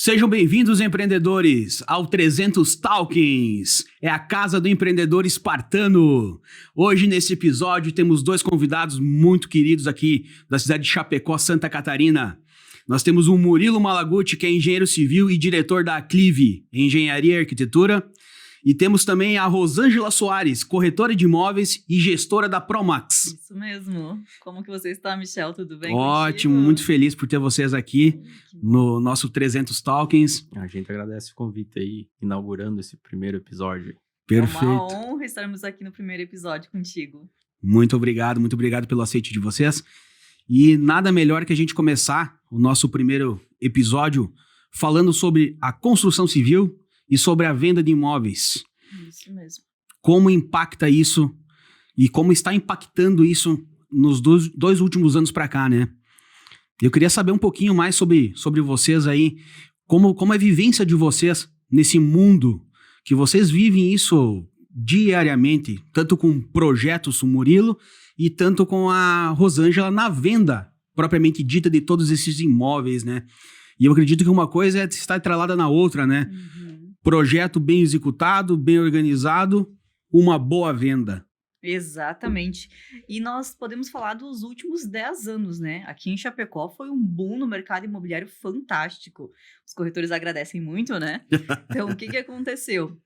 Sejam bem-vindos, empreendedores, ao 300 Talkings, é a casa do empreendedor espartano. Hoje, nesse episódio, temos dois convidados muito queridos aqui da cidade de Chapecó, Santa Catarina. Nós temos o Murilo Malaguti, que é engenheiro civil e diretor da Aclive, Engenharia e Arquitetura. E temos também a Rosângela Soares, corretora de imóveis e gestora da Promax. Isso mesmo. Como que você está, Michel? Tudo bem Ótimo, contigo? muito feliz por ter vocês aqui no nosso 300 Talkings. A gente agradece o convite aí, inaugurando esse primeiro episódio. Perfeito. É uma honra estarmos aqui no primeiro episódio contigo. Muito obrigado pelo aceite de vocês. E nada melhor que a gente começar o nosso primeiro episódio falando sobre a construção civil e sobre a venda de imóveis. Isso mesmo. Como impacta isso e como está impactando isso nos dois últimos anos para cá, né? Eu queria saber um pouquinho mais sobre vocês aí, como é a vivência de vocês nesse mundo, que vocês vivem isso diariamente, tanto com projetos com o Murilo e tanto com a Rosângela na venda propriamente dita de todos esses imóveis, né? E eu acredito que uma coisa é estar atrelada na outra, né? Projeto bem executado, bem organizado, uma boa venda. Exatamente. E nós podemos falar dos últimos 10 anos, né? Aqui em Chapecó foi um boom no mercado imobiliário fantástico. Os corretores agradecem muito, né? Então, o que aconteceu?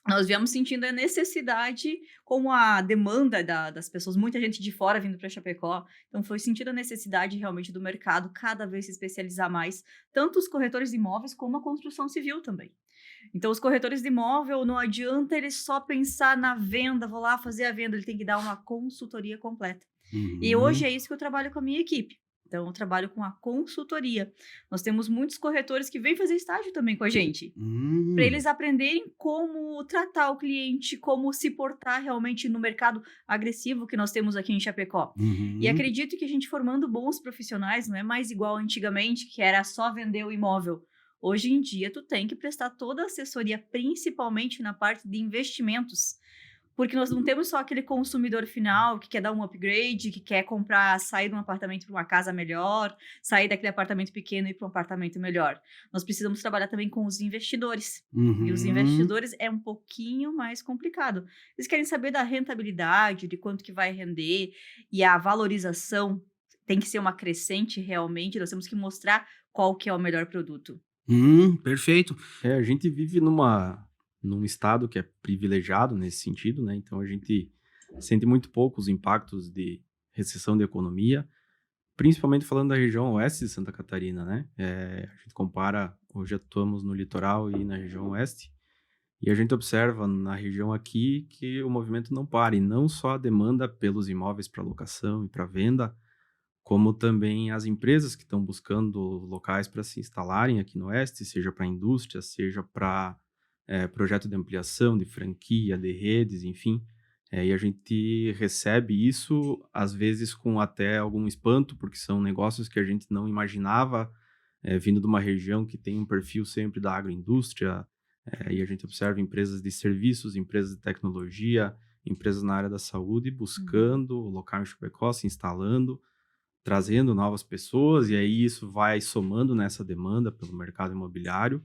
Nós viemos sentindo a necessidade, como a demanda das pessoas, muita gente de fora vindo para Chapecó, então foi sentindo a necessidade realmente do mercado cada vez se especializar mais, tanto os corretores de imóveis como a construção civil também. Então, os corretores de imóvel, não adianta ele só pensar na venda, vou lá fazer a venda, ele tem que dar uma consultoria completa. E hoje é isso que eu trabalho com a minha equipe. Então, eu trabalho com a consultoria. Nós temos muitos corretores que vêm fazer estágio também com a gente. Para eles aprenderem como tratar o cliente, como se portar realmente no mercado agressivo que nós temos aqui em Chapecó. E acredito que a gente formando bons profissionais, não é mais igual antigamente, que era só vender o imóvel. Hoje em dia, tu tem que prestar toda a assessoria, principalmente na parte de investimentos. Porque nós não temos só aquele consumidor final que quer dar um upgrade, que quer comprar, sair de um apartamento para uma casa melhor, sair daquele apartamento pequeno e ir para um apartamento melhor. Nós precisamos trabalhar também com os investidores. E os investidores é um pouquinho mais complicado. Eles querem saber da rentabilidade, de quanto que vai render, e a valorização tem que ser uma crescente realmente. Nós temos que mostrar qual que é o melhor produto. Perfeito. A gente vive num estado que é privilegiado nesse sentido, né? Então a gente sente muito pouco os impactos de recessão da economia, principalmente falando da região oeste de Santa Catarina, né? A gente compara, hoje atuamos no litoral e na região oeste, e a gente observa na região aqui que o movimento não para, e não só a demanda pelos imóveis para locação e para venda, como também as empresas que estão buscando locais para se instalarem aqui no oeste, seja para indústria, seja para projeto de ampliação, de franquia, de redes, enfim. E a gente recebe isso, às vezes, com até algum espanto, porque são negócios que a gente não imaginava, vindo de uma região que tem um perfil sempre da agroindústria, e a gente observa empresas de serviços, empresas de tecnologia, empresas na área da saúde, buscando o local em Chapecó, se instalando, trazendo novas pessoas, e aí isso vai somando nessa demanda pelo mercado imobiliário.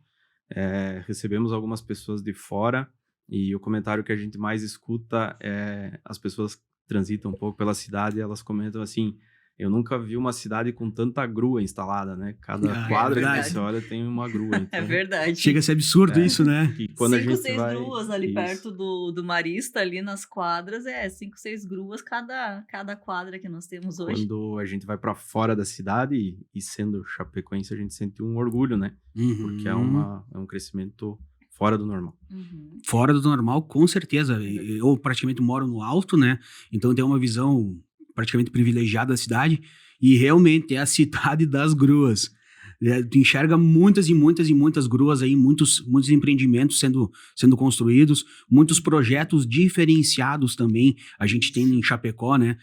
Recebemos algumas pessoas de fora, e o comentário que a gente mais escuta é as pessoas transitam um pouco pela cidade e elas comentam assim: eu nunca vi uma cidade com tanta grua instalada, né? Cada quadra que você olha tem uma grua. Então, É verdade. Chega a ser absurdo isso, né? E quando 5, a gente 6 vai... gruas ali Isso. perto do Marista, ali nas quadras, 5, 6 gruas cada quadra que nós temos hoje. Quando a gente vai para fora da cidade, e sendo chapecoense, a gente sente um orgulho, né? Porque é um crescimento fora do normal. Fora do normal, com certeza. Eu praticamente moro no alto, né? Então eu tenho uma visão praticamente privilegiada da cidade, e realmente é a cidade das gruas. Tu enxerga muitas e muitas e muitas gruas aí, muitos empreendimentos sendo construídos, muitos projetos diferenciados também a gente tem em Chapecó, né?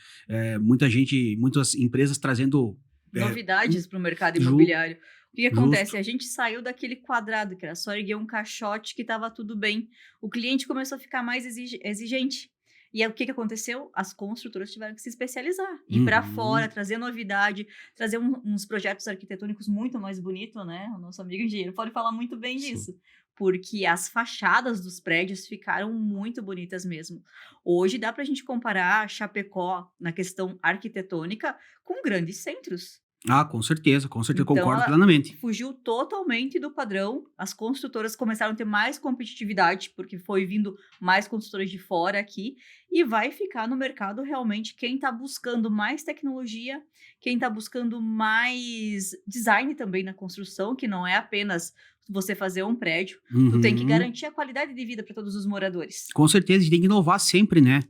Muitas empresas trazendo novidades para o mercado imobiliário. O que acontece? A gente saiu daquele quadrado que era só erguer um caixote que estava tudo bem. O cliente começou a ficar mais exigente. E aí, o que aconteceu? As construtoras tiveram que se especializar, ir para fora, trazer novidade, trazer uns projetos arquitetônicos muito mais bonitos, né? O nosso amigo engenheiro pode falar muito bem disso. Porque as fachadas dos prédios ficaram muito bonitas mesmo. Hoje dá para a gente comparar Chapecó na questão arquitetônica com grandes centros. Ah, com certeza, Então, concordo ela plenamente. fugiu totalmente do padrão. As construtoras começaram a ter mais competitividade, porque foi vindo mais construtoras de fora aqui, e vai ficar no mercado realmente quem está buscando mais tecnologia, quem está buscando mais design também na construção, que não é apenas você fazer um prédio, tu tem que garantir a qualidade de vida para todos os moradores. Com certeza, a gente tem que inovar sempre, né?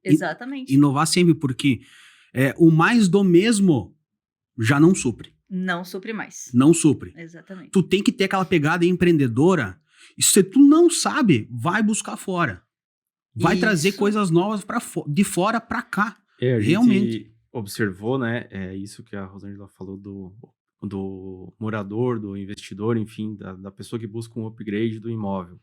Exatamente. Inovar sempre, porque o mais do mesmo já não supre. Não supre mais. Não supre. Exatamente. Tu tem que ter aquela pegada empreendedora, e se tu não sabe, vai buscar fora. Vai trazer coisas novas de fora para cá. A realmente. gente observou, né? É isso que a Rosângela falou do morador, do investidor, enfim, da pessoa que busca um upgrade do imóvel.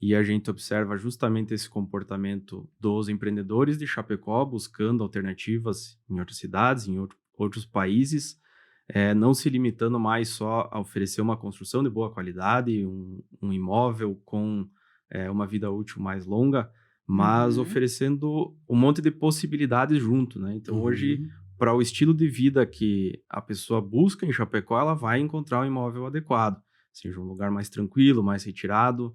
E a gente observa justamente esse comportamento dos empreendedores de Chapecó buscando alternativas em outras cidades, em outros países, não se limitando mais só a oferecer uma construção de boa qualidade, um imóvel com uma vida útil mais longa, mas oferecendo um monte de possibilidades junto, né? Então, hoje, para o estilo de vida que a pessoa busca em Chapecó, ela vai encontrar um imóvel adequado, seja um lugar mais tranquilo, mais retirado,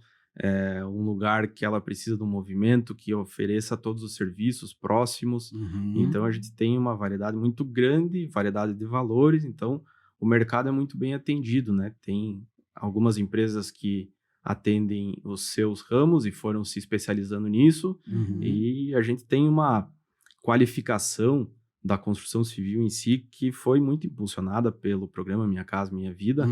um lugar que ela precisa de um movimento que ofereça todos os serviços próximos. Então, a gente tem uma variedade muito grande, variedade de valores, então o mercado é muito bem atendido, né? Tem algumas empresas que atendem os seus ramos e foram se especializando nisso, e a gente tem uma qualificação da construção civil em si, que foi muito impulsionada pelo programa Minha Casa Minha Vida,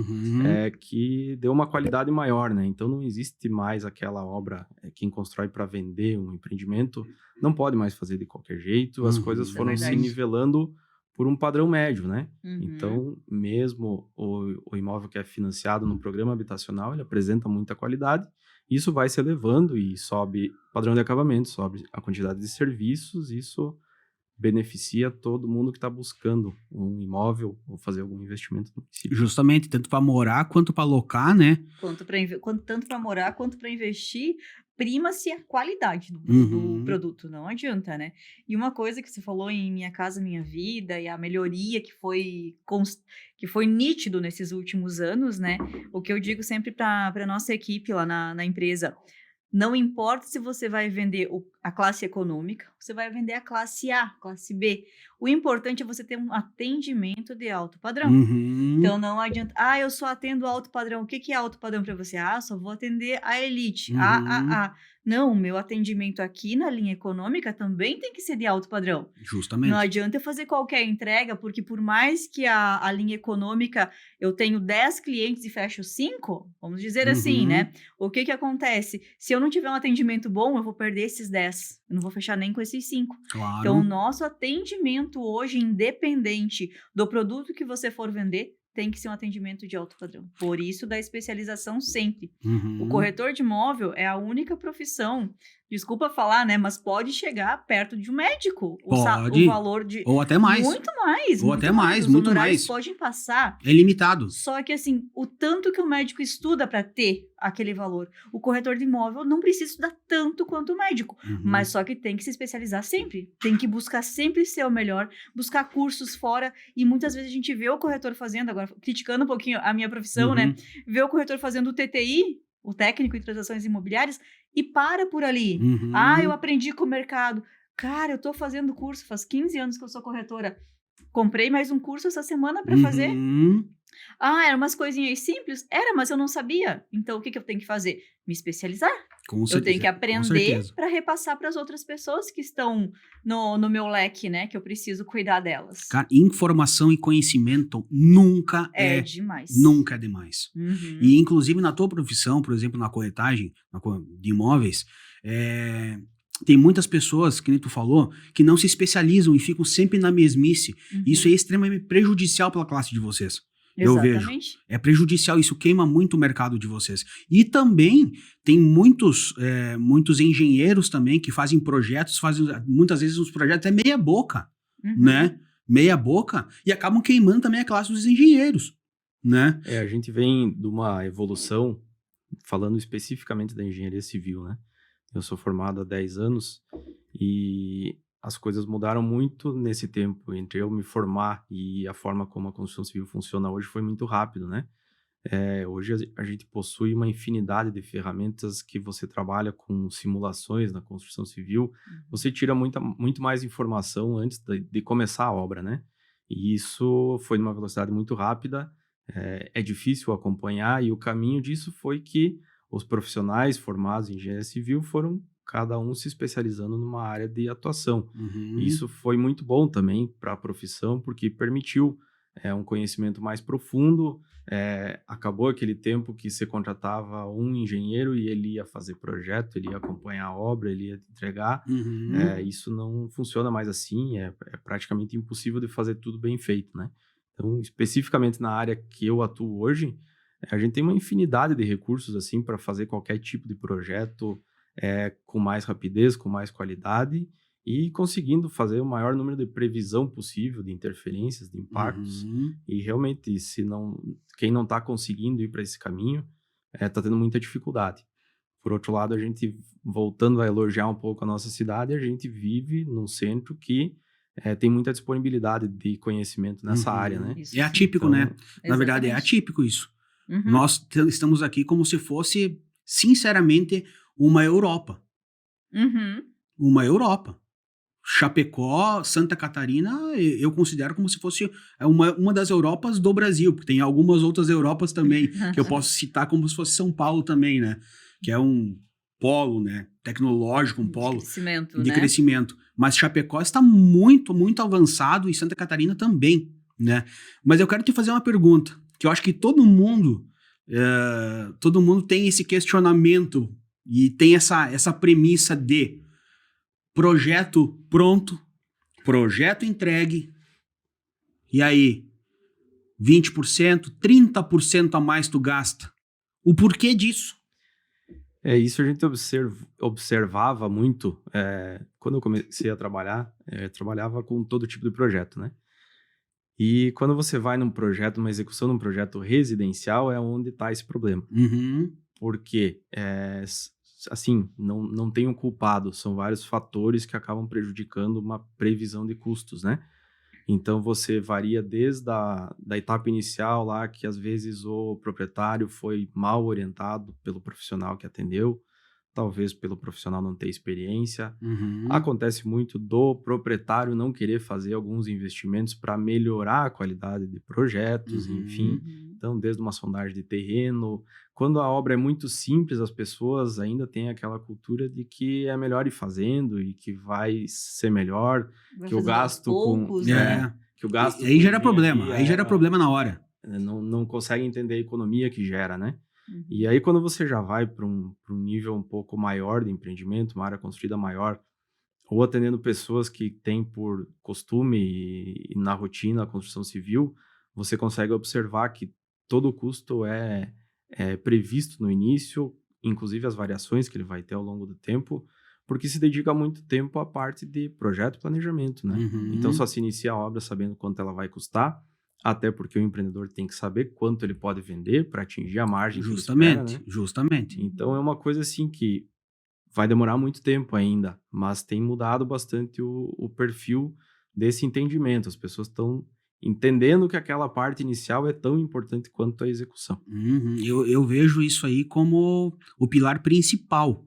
que deu uma qualidade maior, né? Então, não existe mais aquela obra, quem constrói para vender um empreendimento, não pode mais fazer de qualquer jeito, as coisas foram se nivelando por um padrão médio, né? Então, mesmo o imóvel que é financiado no programa habitacional, ele apresenta muita qualidade, isso vai se elevando e sobe o padrão de acabamento, sobe a quantidade de serviços, isso beneficia todo mundo que está buscando um imóvel ou fazer algum investimento no município. Justamente, tanto para morar quanto para alocar, né? Tanto para morar quanto para investir, prima-se a qualidade do produto, não adianta, né? E uma coisa que você falou em Minha Casa Minha Vida e a melhoria que foi nítido nesses últimos anos, né? O que eu digo sempre para a nossa equipe lá na empresa: não importa se você vai vender a classe econômica, você vai vender a classe A, classe B. O importante é você ter um atendimento de alto padrão. Então, não adianta, eu só atendo alto padrão. O que é alto padrão para você? Só vou atender a elite, A. Não, o meu atendimento aqui na linha econômica também tem que ser de alto padrão. Justamente. Não adianta eu fazer qualquer entrega, porque por mais que a linha econômica eu tenho 10 clientes e fecho 5, vamos dizer assim, né? O que acontece? Se eu não tiver um atendimento bom, eu vou perder esses 10. Eu não vou fechar nem com esses 5. Claro. Então, o nosso atendimento hoje, independente do produto que você for vender, tem que ser um atendimento de alto padrão. Por isso, da especialização sempre. O corretor de imóvel é a única profissão, desculpa falar, né? Mas pode chegar perto de um médico. Pode. O valor de... Ou até mais. Muito mais. Ou até mais, muito mais. Podem passar. É limitado. Só que, assim, o tanto que o médico estuda para ter aquele valor, o corretor de imóvel não precisa estudar tanto quanto o médico. Mas só que tem que se especializar sempre. Tem que buscar sempre ser o melhor, buscar cursos fora. E muitas vezes a gente vê o corretor fazendo, agora criticando um pouquinho a minha profissão, né? Vê o corretor fazendo o TTI, o técnico em transações imobiliárias, e para por ali. Eu aprendi com o mercado. Cara, eu tô fazendo curso, faz 15 anos que eu sou corretora. Comprei mais um curso essa semana para fazer. Eram umas coisinhas simples? Era, mas eu não sabia. Então, o que eu tenho que fazer? Me especializar. Com certeza, eu tenho que aprender para repassar para as outras pessoas que estão no meu leque, né? Que eu preciso cuidar delas. Cara, informação e conhecimento nunca é demais. Nunca é demais. E, inclusive, na tua profissão, por exemplo, na corretagem de imóveis, tem muitas pessoas, que nem tu falou, que não se especializam e ficam sempre na mesmice. Isso é extremamente prejudicial pela classe de vocês. Eu vejo. Exatamente. É prejudicial, isso queima muito o mercado de vocês. E também tem muitos engenheiros também que fazem projetos, fazem muitas vezes os projetos é meia boca, Uhum. né? Meia boca, e acabam queimando também a classe dos engenheiros, né? A gente vem de uma evolução, falando especificamente da engenharia civil, né? Eu sou formado há 10 anos e as coisas mudaram muito nesse tempo. Entre eu me formar e a forma como a construção civil funciona hoje foi muito rápido, né? Hoje a gente possui uma infinidade de ferramentas que você trabalha com simulações na construção civil. Você tira muito mais informação antes de começar a obra, né? E isso foi numa velocidade muito rápida. É difícil acompanhar e o caminho disso foi que os profissionais formados em engenharia civil foram cada um se especializando numa área de atuação. Uhum. Isso foi muito bom também para a profissão, porque permitiu um conhecimento mais profundo. Acabou aquele tempo que você contratava um engenheiro e ele ia fazer projeto, ele ia acompanhar a obra, ele ia entregar. Uhum. Isso não funciona mais assim, é praticamente impossível de fazer tudo bem feito, né? Então, especificamente na área que eu atuo hoje, a gente tem uma infinidade de recursos assim para fazer qualquer tipo de projeto com mais rapidez, com mais qualidade e conseguindo fazer o maior número de previsão possível de interferências, de impactos. Uhum. E realmente, quem não está conseguindo ir para esse caminho, está tendo muita dificuldade. Por outro lado, a gente, voltando a elogiar um pouco a nossa cidade, a gente vive num centro que tem muita disponibilidade de conhecimento nessa área, né? Isso É atípico, Então, né? Na verdade, é Exatamente. atípico isso. Uhum. Nós estamos aqui como se fosse, sinceramente, uma Europa. Uhum. Uma Europa. Chapecó, Santa Catarina, eu considero como se fosse uma das Europas do Brasil, porque tem algumas outras Europas também, que eu posso citar como se fosse São Paulo também, né? Que é um polo, né? Tecnológico, um De polo crescimento, de né? crescimento. Mas Chapecó está muito, muito avançado e Santa Catarina também, né? Mas eu quero te fazer uma pergunta, que eu acho que todo mundo tem esse questionamento e tem essa premissa de projeto pronto, projeto entregue, e aí 20%, 30% a mais tu gasta. O porquê disso? Isso a gente observava muito quando eu comecei a trabalhar, trabalhava com todo tipo de projeto, né? E quando você vai num projeto, uma execução de um projeto residencial, é onde está esse problema. Uhum. Porque, assim, não tem um culpado, são vários fatores que acabam prejudicando uma previsão de custos, né? Então, você varia desde da etapa inicial lá, que às vezes o proprietário foi mal orientado pelo profissional que atendeu, talvez pelo profissional não ter experiência. Uhum. Acontece muito do proprietário não querer fazer alguns investimentos para melhorar a qualidade de projetos, Uhum. enfim. Uhum. Então, desde uma sondagem de terreno. Quando a obra é muito simples, as pessoas ainda têm aquela cultura de que é melhor ir fazendo e que vai ser melhor, Vai que o fazendo aos gasto com... poucos, né? que o gasto Aí com gera problema, engenharia aí gera problema na hora. não consegue entender a economia que gera, né? Uhum. E aí, quando você já vai para um nível um pouco maior de empreendimento, uma área construída maior, ou atendendo pessoas que têm por costume e na rotina a construção civil, você consegue observar que todo o custo é previsto no início, inclusive as variações que ele vai ter ao longo do tempo, porque se dedica muito tempo à parte de projeto e planejamento, né? Uhum. Então, só se inicia a obra sabendo quanto ela vai custar, até porque o empreendedor tem que saber quanto ele pode vender para atingir a margem que ele espera, né? Justamente. Então, é uma coisa assim que vai demorar muito tempo ainda, mas tem mudado bastante o perfil desse entendimento. As pessoas estão entendendo que aquela parte inicial é tão importante quanto a execução. Uhum. Eu vejo isso aí como o pilar principal.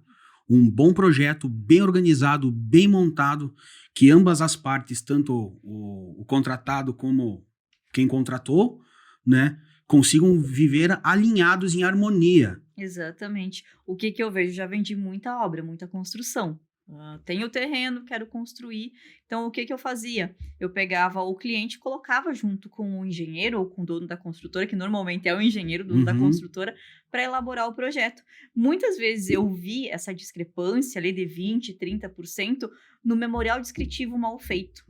Um bom projeto, bem organizado, bem montado, que ambas as partes, tanto o contratado como quem contratou, né, consigam viver alinhados em harmonia. Exatamente. O que eu vejo? Já vendi muita obra, muita construção. Tenho terreno, quero construir. Então, o que eu fazia? Eu pegava o cliente, colocava junto com o engenheiro ou com o dono da construtora, que normalmente é o engenheiro, dono da Uhum. construtora, para elaborar o projeto. Muitas vezes eu vi essa discrepância ali de 20%, 30% no memorial descritivo mal feito.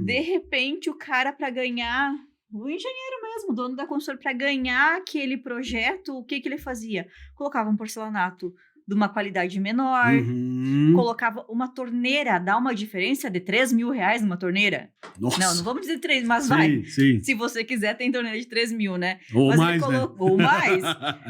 De repente, o cara, para ganhar, o engenheiro mesmo, o dono da construtora, para ganhar aquele projeto, o que ele fazia? Colocava um porcelanato de uma qualidade menor, colocava uma torneira, dá uma diferença de 3 mil reais numa torneira? Nossa. Não vamos dizer 3, mas vai. Sim. Se você quiser, tem torneira de 3 mil, né? Ou Mas mais, né? Ou mais.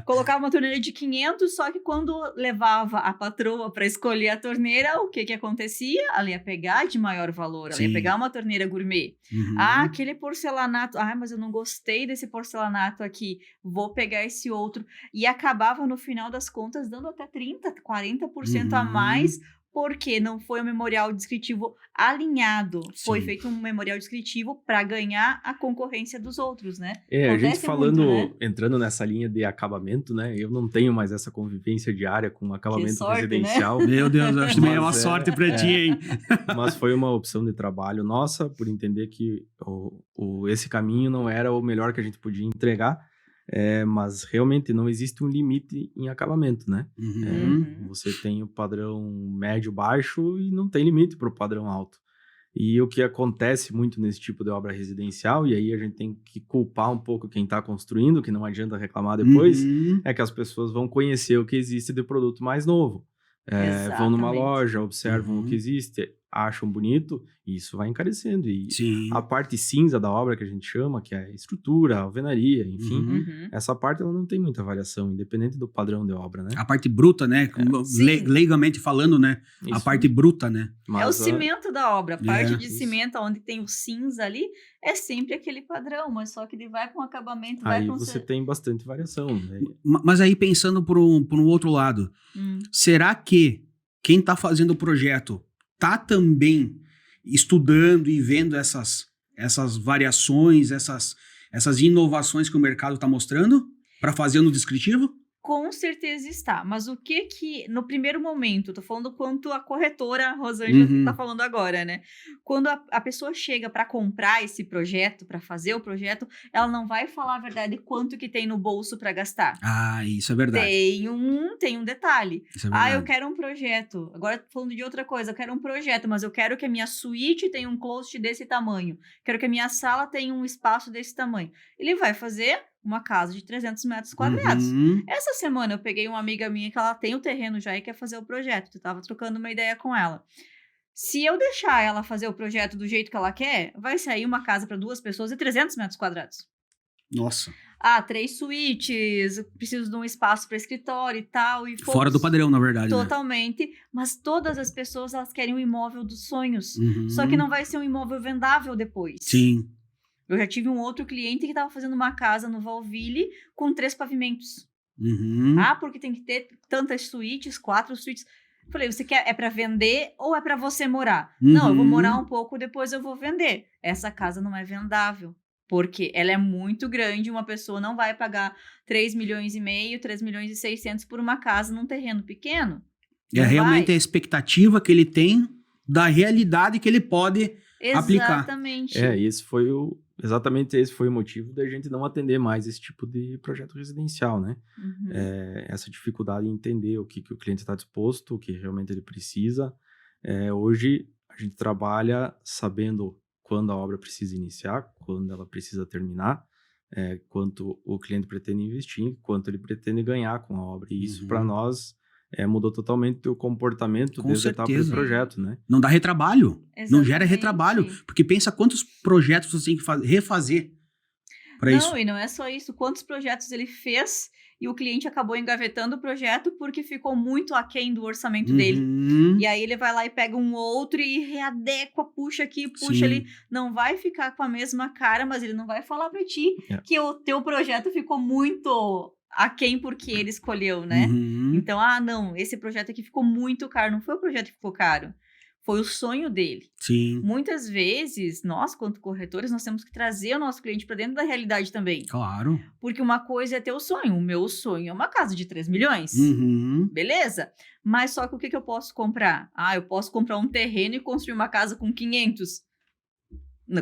Colocava uma torneira de 500, só que quando levava a patroa para escolher a torneira, o que acontecia? Ela ia pegar de maior valor, ela ia Sim. pegar uma torneira gourmet. Ah, aquele porcelanato, mas eu não gostei desse porcelanato aqui, vou pegar esse outro. E acabava, no final das contas, dando até 30%, 40% a mais, porque não foi um memorial descritivo alinhado. Foi Sim. feito um memorial descritivo para ganhar a concorrência dos outros, né? A gente Acontece falando, muito, né? entrando nessa linha de acabamento, né? Eu não tenho mais essa convivência diária com acabamento sorte, né? residencial. Meu Deus, eu acho que é uma Mas sorte pra ti, hein? Mas foi uma opção de trabalho nossa, por entender que esse caminho não era o melhor que a gente podia entregar. Mas realmente não existe um limite em acabamento, né? Você tem o padrão médio-baixo e não tem limite para o padrão alto. E o que acontece muito nesse tipo de obra residencial, e aí a gente tem que culpar um pouco quem está construindo, que não adianta reclamar depois, é que as pessoas vão conhecer o que existe de produto mais novo. Vão numa Exatamente. loja, observam o que existe, acham bonito, e isso vai encarecendo. E Sim. a parte cinza da obra, que a gente chama, que é a estrutura, a alvenaria, enfim, essa parte ela não tem muita variação, independente do padrão de obra, né? A parte bruta, né? Sim. Legalmente falando, né? A Isso. parte bruta, né? É o cimento da obra. A parte de isso. cimento, onde tem o cinza ali, é sempre aquele padrão, mas só que ele vai com acabamento, vai Aí com... você tem bastante variação, né? Mas aí pensando por um outro lado, será que quem está fazendo o projeto tá também estudando e vendo essas variações, essas inovações que o mercado está mostrando para fazer no descritivo? Com certeza está, mas o que no primeiro momento, tô falando quanto a corretora Rosângela tá falando agora, né? Quando a pessoa chega para comprar esse projeto, para fazer o projeto, ela não vai falar a verdade quanto que tem no bolso para gastar. Ah, isso é verdade. Tem um detalhe. Isso é verdade. Eu quero um projeto. Agora tô falando de outra coisa, eu quero um projeto, mas eu quero que a minha suíte tenha um closet desse tamanho. Quero que a minha sala tenha um espaço desse tamanho. Ele vai fazer uma casa de 300 metros quadrados. Essa semana eu peguei uma amiga minha que ela tem o terreno já e quer fazer o projeto. Eu tava trocando uma ideia com ela. Se eu deixar ela fazer o projeto do jeito que ela quer, vai sair uma casa para 2 pessoas de 300 metros quadrados. Nossa. 3 suítes, preciso de um espaço para escritório e tal. E Fora do padrão, na verdade. Totalmente. Né? Mas todas as pessoas, elas querem um imóvel dos sonhos. Só que não vai ser um imóvel vendável depois. Sim. Eu já tive um outro cliente que estava fazendo uma casa no Valville com 3 pavimentos. Porque tem que ter tantas suítes, 4 suítes. Falei, você quer, é para vender ou é para você morar? Não, eu vou morar um pouco, depois eu vou vender. Essa casa não é vendável. Porque ela é muito grande, uma pessoa não vai pagar 3 milhões e meio, 3 milhões e 600 por uma casa num terreno pequeno. É realmente a expectativa que ele tem da realidade que ele pode aplicar. Exatamente. Exatamente esse foi o motivo da gente não atender mais esse tipo de projeto residencial, né? Essa dificuldade em entender o que o cliente está disposto, o que realmente ele precisa. Hoje, a gente trabalha sabendo quando a obra precisa iniciar, quando ela precisa terminar, quanto o cliente pretende investir, quanto ele pretende ganhar com a obra. E isso, para nós, mudou totalmente o comportamento desde a etapa do projeto, né? Não dá retrabalho. Exatamente. Não gera retrabalho. Porque pensa quantos projetos você tem que refazer para isso. Não, e não é só isso. Quantos projetos ele fez e o cliente acabou engavetando o projeto porque ficou muito aquém do orçamento dele. E aí ele vai lá e pega um outro e readequa, puxa aqui, puxa ali. Não vai ficar com a mesma cara, mas ele não vai falar para ti que o teu projeto ficou muito aquém porque ele escolheu, né? Então, não, esse projeto aqui ficou muito caro. Não foi o projeto que ficou caro. Foi o sonho dele. Sim. Muitas vezes, nós, quanto corretores, nós temos que trazer o nosso cliente para dentro da realidade também. Claro. Porque uma coisa é ter o sonho. O meu sonho é uma casa de 3 milhões. Beleza? Mas só que o que eu posso comprar? Eu posso comprar um terreno e construir uma casa com 500.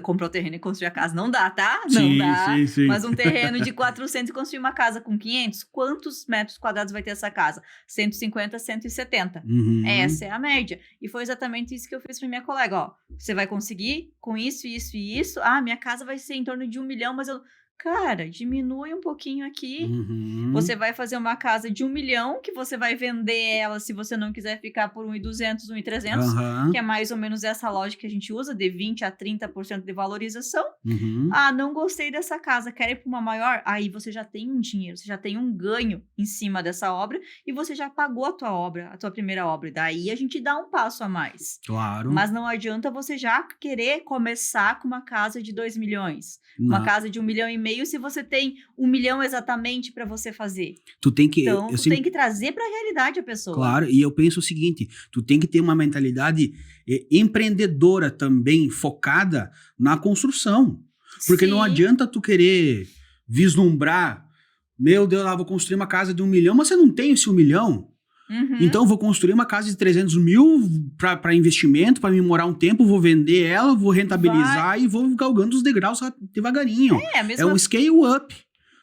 Comprar o terreno e construir a casa não dá, tá? Não dá. Sim. Mas um terreno de 400 e construir uma casa com 500, quantos metros quadrados vai ter essa casa? 150, 170. Essa é a média. E foi exatamente isso que eu fiz para minha colega. Você vai conseguir com isso, isso e isso? Minha casa vai ser em torno de 1 milhão, mas eu... Cara, diminui um pouquinho aqui. Uhum. Você vai fazer uma casa de 1 milhão, que você vai vender ela se você não quiser ficar por 1.200, 1.300, Aham. que é mais ou menos essa lógica que a gente usa, de 20 a 30% de valorização. Uhum. Ah, não gostei dessa casa, quero ir para uma maior? Aí você já tem um dinheiro, você já tem um ganho em cima dessa obra e você já pagou a tua obra, a tua primeira obra. Daí a gente dá um passo a mais. Claro. Mas não adianta você já querer começar com uma casa de 2 milhões, uma Não. casa de 1,5 milhão, se você tem 1 milhão exatamente para você fazer. Tu tem que. Então, eu tu sempre- tem que trazer para a realidade a pessoa. Claro, e eu penso o seguinte: tu tem que ter uma mentalidade empreendedora também, focada na construção. Porque não Sim. adianta tu querer vislumbrar, meu Deus, vou construir uma casa de 1 milhão, mas você não tem esse 1 milhão. Uhum. Então, eu vou construir uma casa de 300 mil para investimento, para me morar um tempo, vou vender ela, vou rentabilizar e vou galgando os degraus devagarinho. É a mesma É um scale up.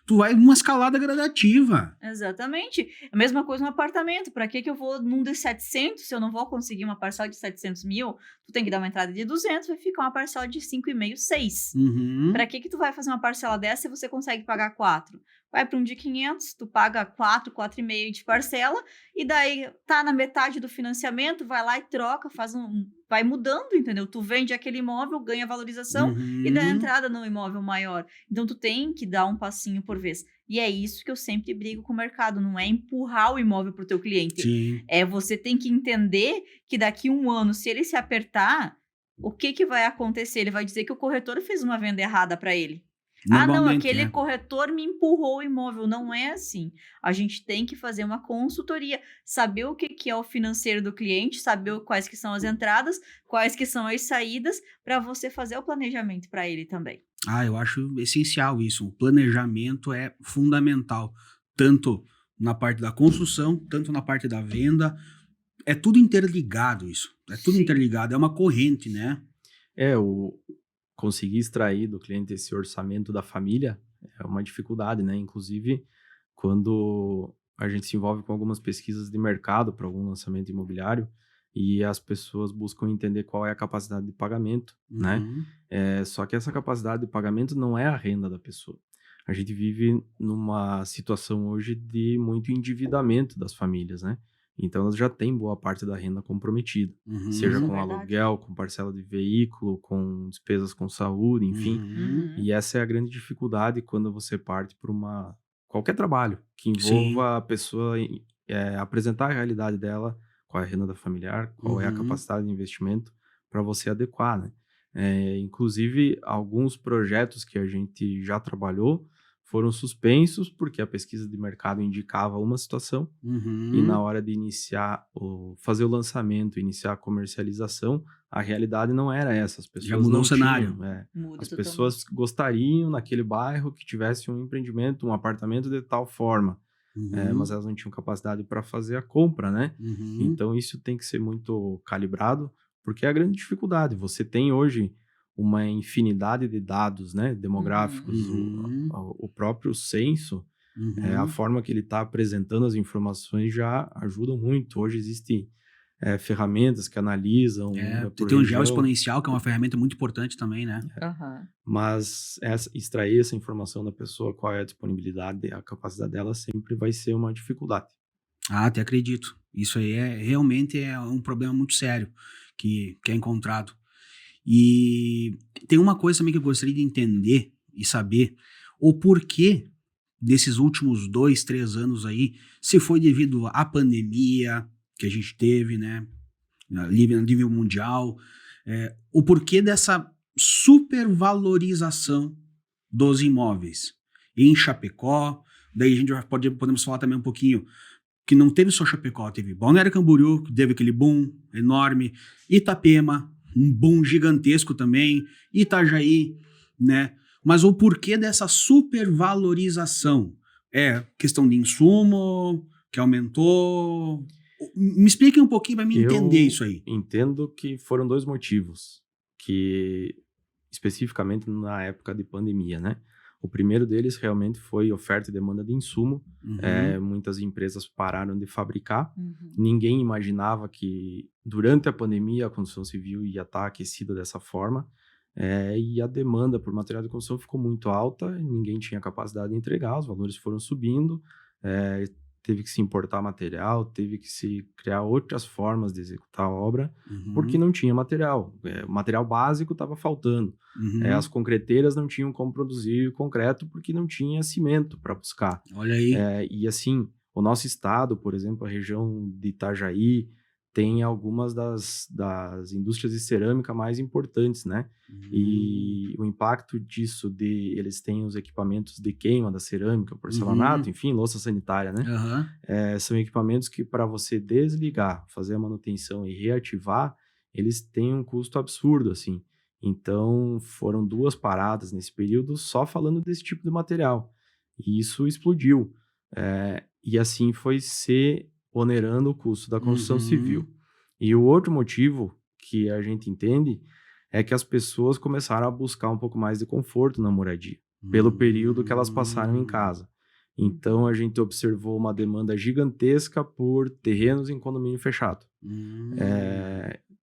Tu vai numa escalada gradativa. Exatamente. A mesma coisa no apartamento. Para que eu vou num de 700 se eu não vou conseguir uma parcela de 700 mil? Tu tem que dar uma entrada de 200, vai ficar uma parcela de 5,5, 6. Uhum. Para que tu vai fazer uma parcela dessa se você consegue pagar 4? Vai para um de 500, tu paga 4, 4,5 de parcela, e daí tá na metade do financiamento, vai lá e troca, vai mudando, entendeu? Tu vende aquele imóvel, ganha valorização e dá entrada no imóvel maior. Então tu tem que dar um passinho por vez. E é isso que eu sempre brigo com o mercado, não é empurrar o imóvel pro teu cliente. Sim. É você tem que entender que daqui a 1 ano, se ele se apertar, o que vai acontecer? Ele vai dizer que o corretor fez uma venda errada para ele. Não, Normalmente, aquele é. corretor me empurrou o imóvel. Não é assim. A gente tem que fazer uma consultoria, saber o que é o financeiro do cliente, saber quais que são as entradas, quais que são as saídas, para você fazer o planejamento para ele também. Eu acho essencial isso. O planejamento é fundamental, tanto na parte da construção, tanto na parte da venda. É tudo interligado isso. É tudo Sim. interligado. É uma corrente, né? Conseguir extrair do cliente esse orçamento da família é uma dificuldade, né? Inclusive, quando a gente se envolve com algumas pesquisas de mercado para algum lançamento imobiliário e as pessoas buscam entender qual é a capacidade de pagamento, né? Uhum. Só que essa capacidade de pagamento não é a renda da pessoa. A gente vive numa situação hoje de muito endividamento das famílias, né? Então, elas já têm boa parte da renda comprometida. Uhum. Seja Isso é com verdade. aluguel, com parcela de veículo, com despesas com saúde, enfim. Uhum. E essa é a grande dificuldade quando você parte para qualquer trabalho que envolva a pessoa apresentar a realidade dela, qual é a renda da familiar, qual é a Uhum. capacidade de investimento para você adequar, né? Inclusive, alguns projetos que a gente já trabalhou foram suspensos porque a pesquisa de mercado indicava uma situação Uhum. e na hora de fazer o lançamento, iniciar a comercialização, a realidade não era essa. As pessoas mudou não o cenário. Muda As totalmente. pessoas gostariam naquele bairro que tivesse um empreendimento, um apartamento de tal forma, Uhum. mas elas não tinham capacidade para fazer a compra, né? Uhum. Então isso tem que ser muito calibrado, porque é a grande dificuldade. Você tem hoje uma infinidade de dados, né, demográficos, Uhum. o próprio censo. Uhum. A forma que ele está apresentando as informações já ajuda muito. Hoje existem ferramentas que analisam por Tem um região, geoexponencial, que é uma ferramenta muito importante também, né? Aham. mas extrair essa informação da pessoa, qual é a disponibilidade, a capacidade dela, sempre vai ser uma dificuldade. Até acredito. Isso aí realmente é um problema muito sério que é encontrado. E tem uma coisa também que eu gostaria de entender e saber o porquê desses últimos 2, 3 anos aí, se foi devido à pandemia que a gente teve, né, a nível mundial, o porquê dessa supervalorização dos imóveis em Chapecó. Daí a gente podemos falar também um pouquinho que não teve só Chapecó, teve Balneário Camboriú, que teve aquele boom enorme, Itapema, um boom gigantesco também, Itajaí, né? Mas o porquê dessa supervalorização? É questão de insumo, que aumentou? Me expliquem um pouquinho para mim entender isso aí. Entendo que foram 2 motivos, que especificamente na época de pandemia, né? O primeiro deles realmente foi oferta e demanda de insumo. Uhum. Muitas empresas pararam de fabricar. Uhum. Ninguém imaginava que durante a pandemia a construção civil ia estar aquecida dessa forma. e a demanda por material de construção ficou muito alta, ninguém tinha capacidade de entregar, os valores foram subindo, teve que se importar material, teve que se criar outras formas de executar a obra, porque não tinha material. O material básico estava faltando. As concreteiras não tinham como produzir concreto porque não tinha cimento para buscar. Olha aí. E assim, o nosso estado, por exemplo, a região de Itajaí, tem algumas das indústrias de cerâmica mais importantes, né? E o impacto disso eles têm os equipamentos de queima da cerâmica, porcelanato, enfim, louça sanitária, né? São equipamentos que, para você desligar, fazer a manutenção e reativar, eles têm um custo absurdo, assim. Então, foram 2 paradas nesse período só falando desse tipo de material. E isso explodiu. E assim foi se onerando o custo da construção civil. E o outro motivo que a gente entende é que as pessoas começaram a buscar um pouco mais de conforto na moradia, pelo período que elas passaram em casa. Então, a gente observou uma demanda gigantesca por terrenos em condomínio fechado.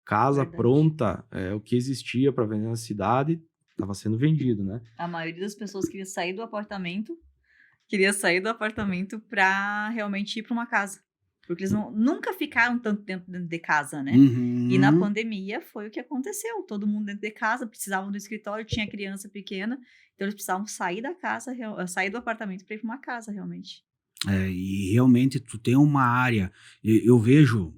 Casa Verdade. Pronta, o que existia para vender na cidade, estava sendo vendido, né? A maioria das pessoas queria sair do apartamento para realmente ir para uma casa. Porque eles nunca ficaram tanto tempo dentro de casa, né? E na pandemia foi o que aconteceu. Todo mundo dentro de casa, precisavam do escritório, tinha criança pequena. Então eles precisavam sair da casa, sair do apartamento para ir para uma casa, realmente. E realmente tu tem uma área, eu vejo,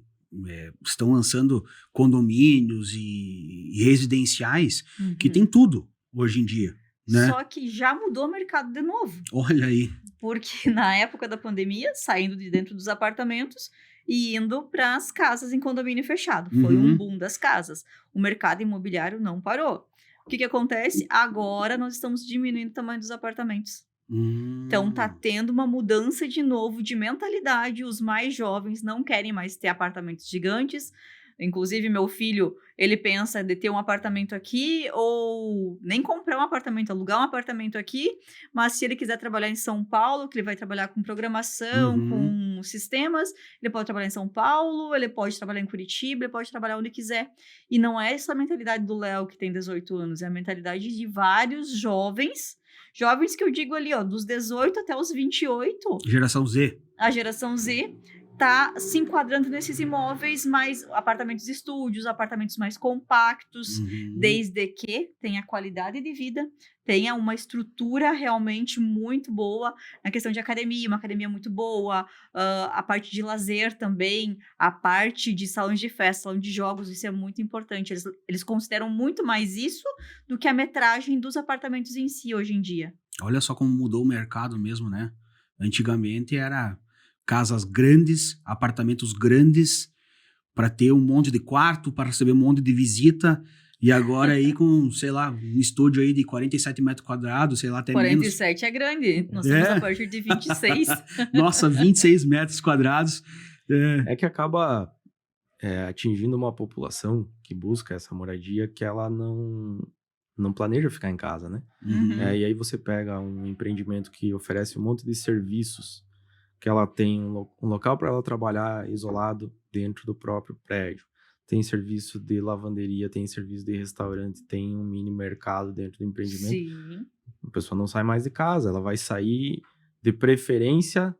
estão lançando condomínios e residenciais que tem tudo hoje em dia, né? Só que já mudou o mercado de novo. Olha aí. Porque na época da pandemia, saindo de dentro dos apartamentos e indo para as casas em condomínio fechado. Foi um boom das casas. O mercado imobiliário não parou. O que acontece? Agora nós estamos diminuindo o tamanho dos apartamentos. Então tá tendo uma mudança de novo de mentalidade. Os mais jovens não querem mais ter apartamentos gigantes. Inclusive, meu filho, ele pensa de ter um apartamento aqui ou nem comprar um apartamento, alugar um apartamento aqui, mas se ele quiser trabalhar em São Paulo, que ele vai trabalhar com programação, com sistemas, ele pode trabalhar em São Paulo, ele pode trabalhar em Curitiba, ele pode trabalhar onde quiser. E não é essa a mentalidade do Léo, que tem 18 anos, é a mentalidade de vários jovens que eu digo ali, ó, dos 18 até os 28. Geração Z. A geração Z tá se enquadrando nesses imóveis mais apartamentos estúdios, apartamentos mais compactos, desde que tenha qualidade de vida, tenha uma estrutura realmente muito boa, na questão de academia, uma academia muito boa, a parte de lazer também, a parte de salões de festa, salão de jogos, isso é muito importante. Eles consideram muito mais isso do que a metragem dos apartamentos em si hoje em dia. Olha só como mudou o mercado mesmo, né? Antigamente era casas grandes, apartamentos grandes, para ter um monte de quarto, para receber um monte de visita, e agora aí com, sei lá, um estúdio aí de 47 metros quadrados, sei lá, até 47 menos. É grande, nós temos a partir de 26. Nossa, 26 metros quadrados. É que acaba atingindo uma população que busca essa moradia que ela não planeja ficar em casa, né? E aí você pega um empreendimento que oferece um monte de serviços, que ela tem um local para ela trabalhar isolado dentro do próprio prédio. Tem serviço de lavanderia, tem serviço de restaurante, tem um mini mercado dentro do empreendimento. Sim. A pessoa não sai mais de casa, ela vai sair de preferência,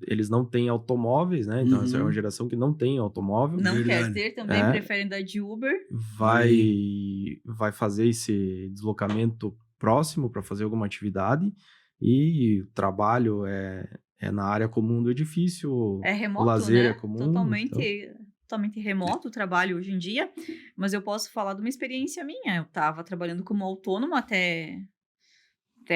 eles não têm automóveis, né? Então essa é uma geração que não tem automóvel. Não quer ter também, preferem andar de Uber. Vai fazer esse deslocamento próximo para fazer alguma atividade e o trabalho é na área comum do edifício. É remoto, o lazer né? é comum. Totalmente remoto o trabalho hoje em dia, mas eu posso falar de uma experiência minha. Eu estava trabalhando como autônoma até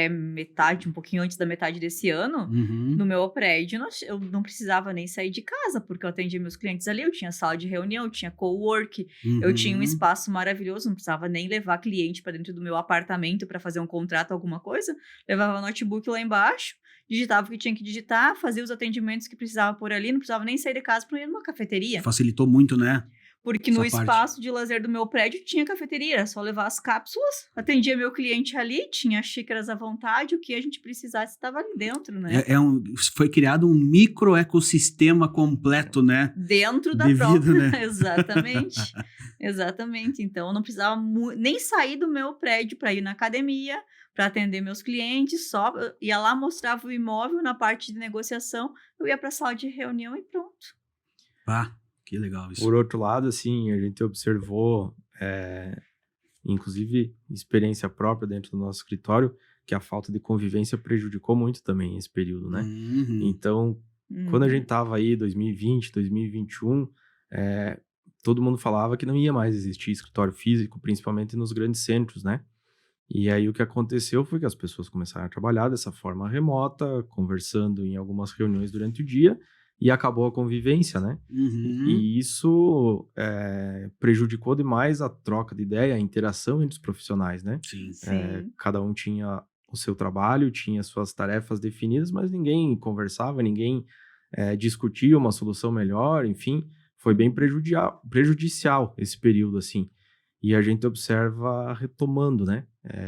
metade, um pouquinho antes da metade desse ano. No meu prédio, eu não precisava nem sair de casa, porque eu atendia meus clientes ali, eu tinha sala de reunião, eu tinha cowork, eu tinha um espaço maravilhoso, não precisava nem levar cliente para dentro do meu apartamento para fazer um contrato, alguma coisa. Levava o notebook lá embaixo, digitava o que tinha que digitar, fazia os atendimentos que precisava por ali, não precisava nem sair de casa para ir numa cafeteria. Facilitou muito, né? Porque no Essa parte. espaço de lazer do meu prédio tinha cafeteria, era só levar as cápsulas, atendia meu cliente ali, tinha xícaras à vontade, o que a gente precisasse estava ali dentro, né? Foi criado um micro ecossistema completo, né? Dentro da Devido, própria. né? Exatamente. Exatamente. Então, eu não precisava nem sair do meu prédio para ir na academia, para atender meus clientes, só ia lá, mostrava o imóvel na parte de negociação, eu ia para a sala de reunião e pronto. Ah, que legal isso. Por outro lado, assim, a gente observou, inclusive, experiência própria dentro do nosso escritório, que a falta de convivência prejudicou muito também esse período, né? Uhum. Então, quando a gente tava aí, 2020, 2021, todo mundo falava que não ia mais existir escritório físico, principalmente nos grandes centros, né? E aí o que aconteceu foi que as pessoas começaram a trabalhar dessa forma remota, conversando em algumas reuniões durante o dia, e acabou a convivência, né? Uhum. E isso prejudicou demais a troca de ideia, a interação entre os profissionais, né? Sim. Sim. Cada um tinha o seu trabalho, tinha suas tarefas definidas, mas ninguém conversava, ninguém discutia uma solução melhor, enfim, foi bem prejudicial esse período, E a gente observa retomando, né?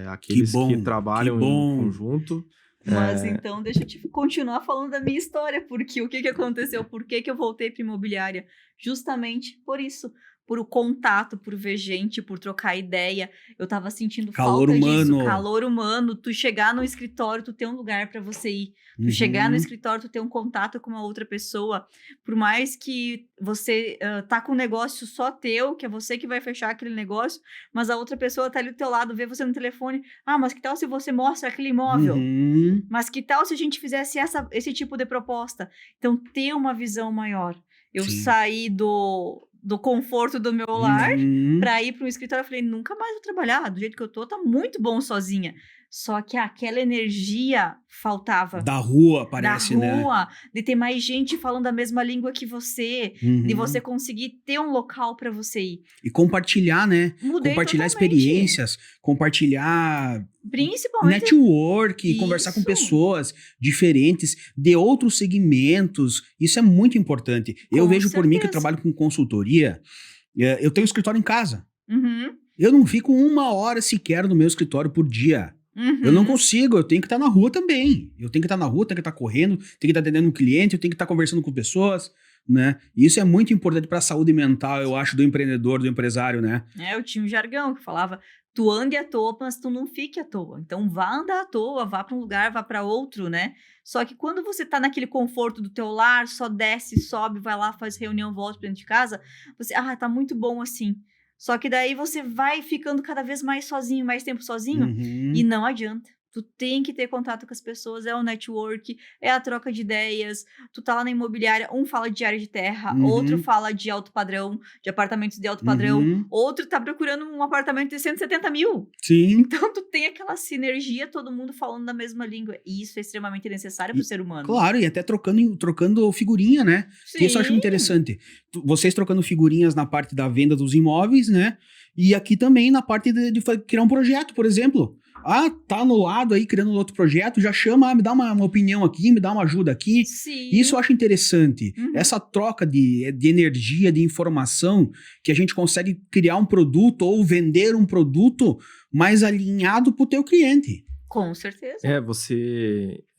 Aqueles que trabalham em conjunto. Mas então, deixa eu te continuar falando da minha história, porque o que aconteceu, por que eu voltei para imobiliária? Justamente por isso, por o contato, por ver gente, por trocar ideia. Eu tava sentindo Calor falta humano. disso, calor humano. Tu chegar no escritório, tu ter um lugar para você ir. Tu chegar no escritório, tu ter um contato com uma outra pessoa. Por mais que você tá com um negócio só teu, que é você que vai fechar aquele negócio, mas a outra pessoa tá ali do teu lado, vê você no telefone. Ah, mas que tal se você mostra aquele imóvel? Uhum. Mas que tal se a gente fizesse esse tipo de proposta? Então, ter uma visão maior. Eu Sim. saí do conforto do meu lar para ir para um escritório. Eu falei, nunca mais vou trabalhar. Do jeito que eu tô, tá muito bom sozinha. Só que aquela energia faltava. Da rua, parece, né? Da rua, de ter mais gente falando a mesma língua que você, de você conseguir ter um local para você ir. E compartilhar, né? Mudei compartilhar totalmente. experiências, compartilhar Principalmente network, conversar com pessoas diferentes, de outros segmentos. Isso é muito importante. Eu vejo por mim que eu trabalho com consultoria, eu tenho um escritório em casa. Eu não fico 1 hora sequer no meu escritório por dia. Eu não consigo, eu tenho que estar na rua também. Eu tenho que estar na rua, tenho que estar correndo, tenho que estar atendendo um cliente, eu tenho que estar conversando com pessoas, né? E isso é muito importante para a saúde mental, eu acho, do empreendedor, do empresário, né? Eu tinha um jargão que falava, tu ande à toa, mas tu não fique à toa. Então vá andar à toa, vá para um lugar, vá para outro, né? Só que quando você tá naquele conforto do teu lar, só desce, sobe, vai lá, faz reunião, volta pra dentro de casa, você, tá muito bom assim. Só que daí você vai ficando cada vez mais sozinho, mais tempo sozinho, e não adianta. Tu tem que ter contato com as pessoas, é o network, é a troca de ideias. Tu tá lá na imobiliária, um fala de área de terra, outro fala de alto padrão, de apartamentos de alto padrão, outro tá procurando um apartamento de 170 mil. Sim. Então tu tem aquela sinergia, todo mundo falando da mesma língua. E isso é extremamente necessário pro ser humano. Claro, e até trocando figurinha, né? Que isso eu acho interessante. Vocês trocando figurinhas na parte da venda dos imóveis, né? E aqui também na parte de criar um projeto, por exemplo. Tá no lado aí criando outro projeto, já chama, me dá uma opinião aqui, me dá uma ajuda aqui. Sim. Isso eu acho interessante. Essa troca de energia, de informação, que a gente consegue criar um produto ou vender um produto mais alinhado pro teu cliente. Com certeza.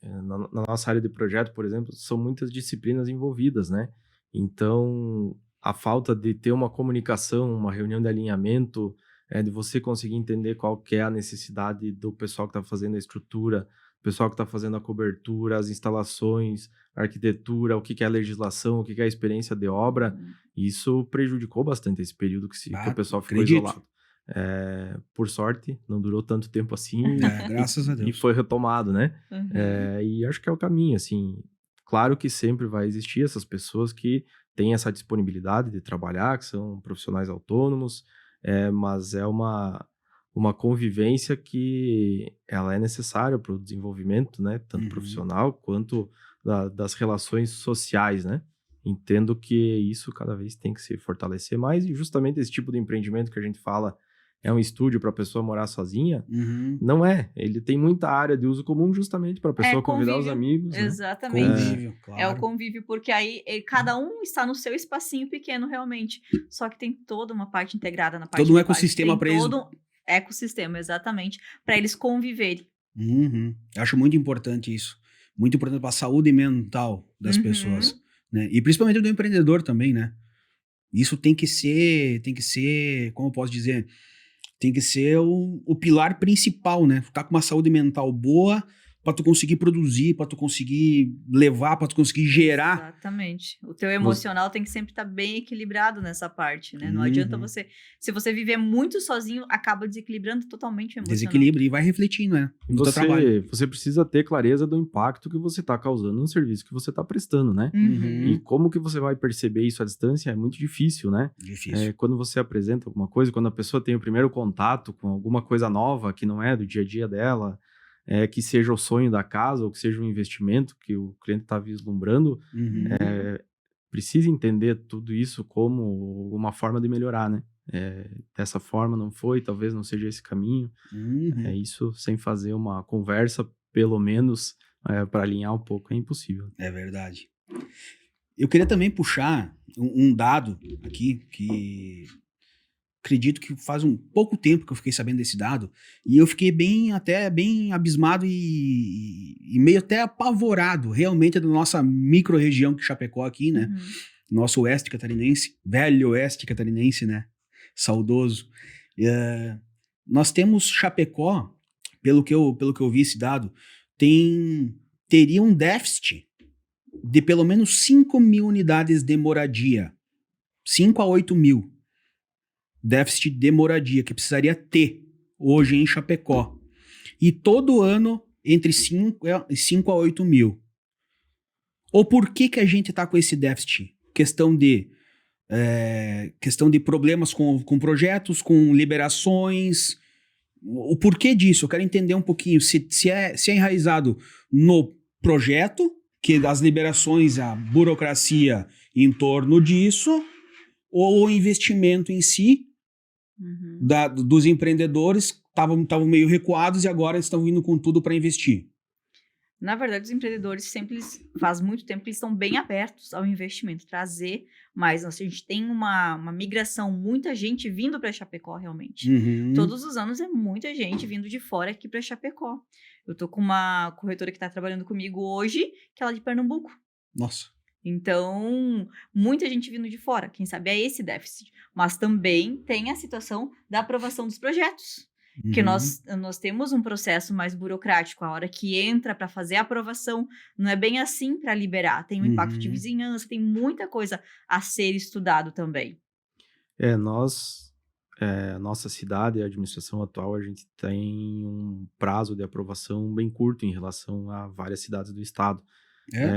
Na nossa área de projeto, por exemplo, são muitas disciplinas envolvidas, né? Então, a falta de ter uma comunicação, uma reunião de alinhamento, de você conseguir entender qual que é a necessidade do pessoal que está fazendo a estrutura, o pessoal que está fazendo a cobertura, as instalações, a arquitetura, o que é a legislação, o que é a experiência de obra. Isso prejudicou bastante esse período que o pessoal ficou isolado. Por sorte, não durou tanto tempo assim. Graças a Deus. E foi retomado, né? E acho que é o caminho, assim. Claro que sempre vai existir essas pessoas que têm essa disponibilidade de trabalhar, que são profissionais autônomos, mas é uma convivência que ela é necessária para o desenvolvimento, né? Tanto profissional quanto das relações sociais, né? Entendo que isso cada vez tem que se fortalecer mais, e justamente esse tipo de empreendimento que a gente fala é um estúdio para a pessoa morar sozinha, Uhum. não é. Ele tem muita área de uso comum justamente para a pessoa convidar os convívio. amigos, né? Exatamente. Convívio, É o claro. convívio, porque aí cada um está no seu espacinho pequeno, realmente. Só que tem toda uma parte integrada na parte Todo um de baixo. ecossistema Tem pra eles. todo um ecossistema, exatamente, para eles conviverem. Uhum. Acho muito importante isso. Muito importante para a saúde mental das Uhum. pessoas, né? E principalmente do empreendedor também, né? Isso tem que ser, como eu posso dizer, tem que ser o pilar principal, né? Tu tá com uma saúde mental boa para tu conseguir produzir, para tu conseguir levar, para tu conseguir gerar. Exatamente. O teu emocional tem que sempre estar bem equilibrado nessa parte, né? Não adianta você... Se você viver muito sozinho, acaba desequilibrando totalmente o emocional. Desequilíbrio e vai refletindo, né? No teu trabalho. Você precisa ter clareza do impacto que você está causando no serviço que você está prestando, né? Uhum. E como que você vai perceber isso à distância é muito difícil, né? Difícil. Quando você apresenta alguma coisa, quando a pessoa tem o primeiro contato com alguma coisa nova que não é do dia a dia dela, que seja o sonho da casa ou que seja um investimento que o cliente está vislumbrando, Uhum. precisa entender tudo isso como uma forma de melhorar, né? Dessa forma não foi, talvez não seja esse caminho. Uhum. Isso sem fazer uma conversa, pelo menos, para alinhar um pouco, é impossível. É verdade. Eu queria também puxar um dado aqui que acredito que faz um pouco tempo que eu fiquei sabendo desse dado e eu fiquei até bem abismado e meio até apavorado realmente da nossa micro-região que Chapecó aqui, né? Uhum. Nosso oeste catarinense, velho oeste catarinense, né? Saudoso. Nós temos Chapecó, pelo que eu vi esse dado, teria um déficit de pelo menos 5 mil unidades de moradia. 5 a 8 mil. Déficit de moradia que precisaria ter hoje em Chapecó. E todo ano entre 5 a 8 mil. O porquê que a gente está com esse déficit? Questão de problemas com projetos, com liberações. O porquê disso? Eu quero entender um pouquinho. Se é enraizado no projeto, que as liberações, a burocracia em torno disso, ou o investimento em si, Uhum. dos empreendedores estavam meio recuados e agora estão vindo com tudo para investir. Na verdade, os empreendedores faz muito tempo que eles estão bem abertos ao investimento, trazer mais. A gente tem uma migração, muita gente vindo para Chapecó realmente. Uhum. Todos os anos é muita gente vindo de fora aqui para Chapecó. Eu tô com uma corretora que está trabalhando comigo hoje, que ela é de Pernambuco. Nossa. Então, muita gente vindo de fora. Quem sabe é esse déficit. Mas também tem a situação da aprovação dos projetos. Porque nós temos um processo mais burocrático. A hora que entra para fazer a aprovação, não é bem assim para liberar. Tem um impacto de vizinhança, tem muita coisa a ser estudado também. Nossa cidade, a administração atual, a gente tem um prazo de aprovação bem curto em relação a várias cidades do estado.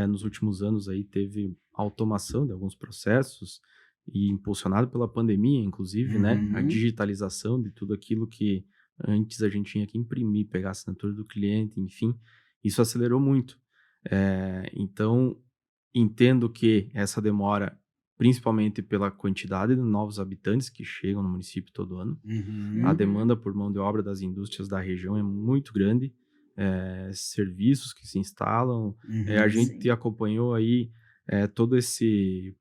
Nos últimos anos aí teve automação de alguns processos e impulsionado pela pandemia, inclusive, né? A digitalização de tudo aquilo que antes a gente tinha que imprimir, pegar a assinatura do cliente, enfim, isso acelerou muito. Então, entendo que essa demora, principalmente pela quantidade de novos habitantes que chegam no município todo ano, a demanda por mão de obra das indústrias da região é muito grande, serviços que se instalam, a gente acompanhou aí todo esse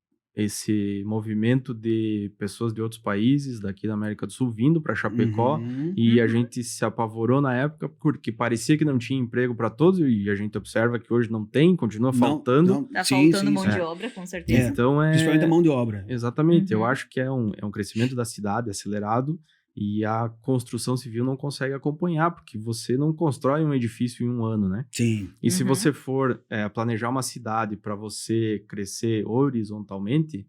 movimento de pessoas de outros países daqui da América do Sul vindo para Chapecó e a gente se apavorou na época porque parecia que não tinha emprego para todos e a gente observa que hoje não tem, continua faltando. Tá faltando mão de obra, com certeza. Então principalmente a mão de obra. Exatamente, eu acho que é um crescimento da cidade acelerado e a construção civil não consegue acompanhar, porque você não constrói um edifício em um ano, né? Sim. E se você for planejar uma cidade para você crescer horizontalmente,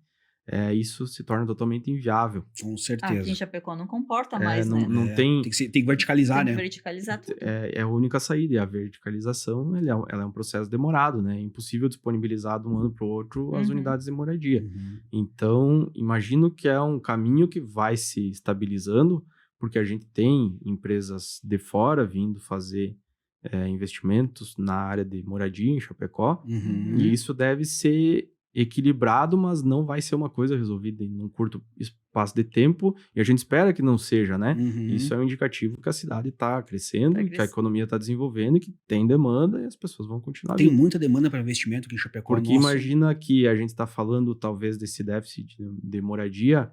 isso se torna totalmente inviável. Com certeza. Aqui em Chapecó não comporta mais, não, né? Não tem... Tem que verticalizar, tem que né? verticalizar tudo. É a única saída, e a verticalização ela é um processo demorado, né? É impossível disponibilizar de um ano para o outro as unidades de moradia. Então, imagino que é um caminho que vai se estabilizando, porque a gente tem empresas de fora vindo fazer investimentos na área de moradia em Chapecó, e isso deve ser equilibrado, mas não vai ser uma coisa resolvida em um curto espaço de tempo, e a gente espera que não seja, né? Uhum. Isso é um indicativo que a cidade está crescendo, que a economia está desenvolvendo, e que tem demanda e as pessoas vão continuar Tem vindo. muita demanda para investimento aqui em Chapecó. Porque nossa. imagina que a gente está falando talvez desse déficit de moradia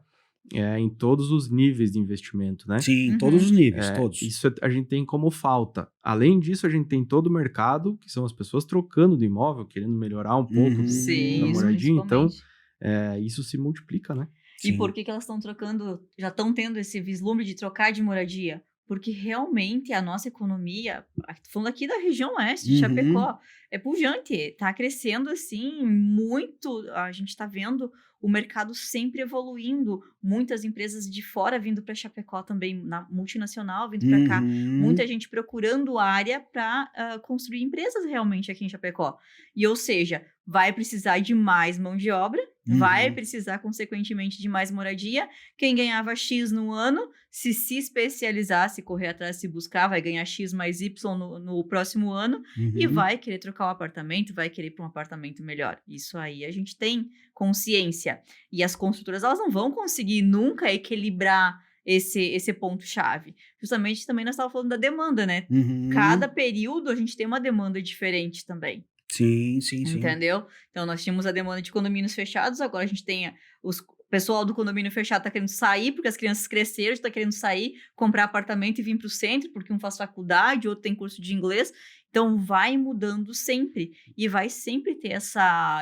em todos os níveis de investimento, né? Sim, Uhum. todos os níveis, todos. Isso a gente tem como falta. Além disso, a gente tem todo o mercado, que são as pessoas trocando do imóvel, querendo melhorar um pouco Uhum. Sim, da isso moradia. Então, principalmente. isso se multiplica, né? E Sim. por que elas estão trocando, já estão tendo esse vislumbre de trocar de moradia? Porque realmente a nossa economia, falando aqui da região oeste de Uhum. Chapecó, é pujante, está crescendo assim muito. A gente está vendo o mercado sempre evoluindo, muitas empresas de fora vindo para Chapecó também, multinacional vindo para cá, Uhum. muita gente procurando área para construir empresas realmente aqui em Chapecó. E ou seja, vai precisar de mais mão de obra, vai Uhum. precisar, consequentemente, de mais moradia. Quem ganhava X no ano, se especializar, se correr atrás, se buscar, vai ganhar X mais Y no próximo ano e Uhum. vai querer trocar o apartamento, vai querer ir para um apartamento melhor. Isso aí a gente tem consciência. E as construtoras, elas não vão conseguir nunca equilibrar esse ponto-chave. Justamente também nós estávamos falando da demanda, né? Uhum. Cada período a gente tem uma demanda diferente também. Sim. Entendeu? Então, nós tínhamos a demanda de condomínios fechados, agora a gente tem o pessoal do condomínio fechado tá querendo sair, porque as crianças cresceram, está querendo sair, comprar apartamento e vir para o centro, porque um faz faculdade, outro tem curso de inglês. Então, vai mudando sempre. E vai sempre ter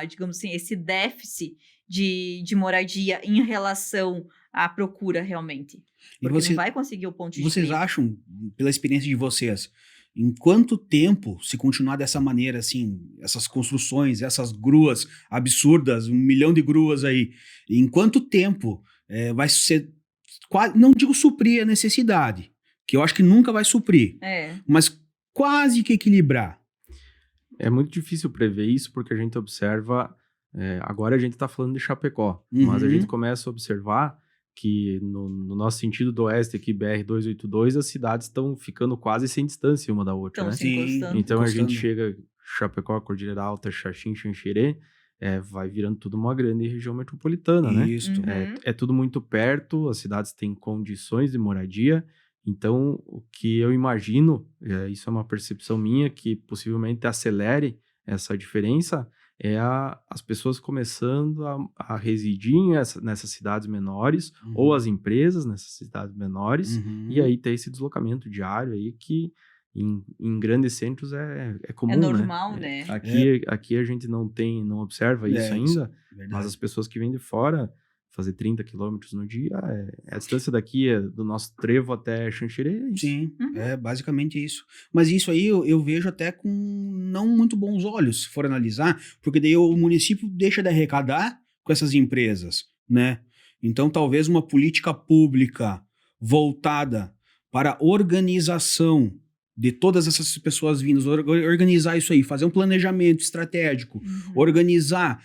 digamos assim, esse déficit de moradia em relação à procura realmente. Porque não vai conseguir o ponto de Vocês equilíbrio. acham, pela experiência de vocês, em quanto tempo, se continuar dessa maneira, assim, essas construções, essas gruas absurdas, 1 milhão de gruas aí, em quanto tempo vai ser, não digo suprir a necessidade, que eu acho que nunca vai suprir, mas quase que equilibrar? É muito difícil prever isso, porque a gente observa, agora a gente está falando de Chapecó, mas a gente começa a observar que no nosso sentido do oeste aqui, BR-282, as cidades estão ficando quase sem distância uma da outra, né? Estão se encostando. Então a gente encostando. chega, Chapecó, Cordilheira Alta, Xaxim, Xanxerê, vai virando tudo uma grande região metropolitana, né? Isto. Uhum. É tudo muito perto, as cidades têm condições de moradia, então o que eu imagino, isso é uma percepção minha, que possivelmente acelere essa diferença, as pessoas começando a residir nessas cidades menores, ou as empresas nessas cidades menores, e aí ter esse deslocamento diário aí que em grandes centros é comum, É normal, né? Aqui a gente não observa isso ainda, mas as pessoas que vêm de fora fazer 30 quilômetros no dia, a distância daqui do nosso trevo até Xanxerê. Sim, é basicamente isso. Mas isso aí eu vejo até com não muito bons olhos, se for analisar, porque daí o município deixa de arrecadar com essas empresas, né? Então talvez uma política pública voltada para a organização de todas essas pessoas vindas, organizar isso aí, fazer um planejamento estratégico, organizar,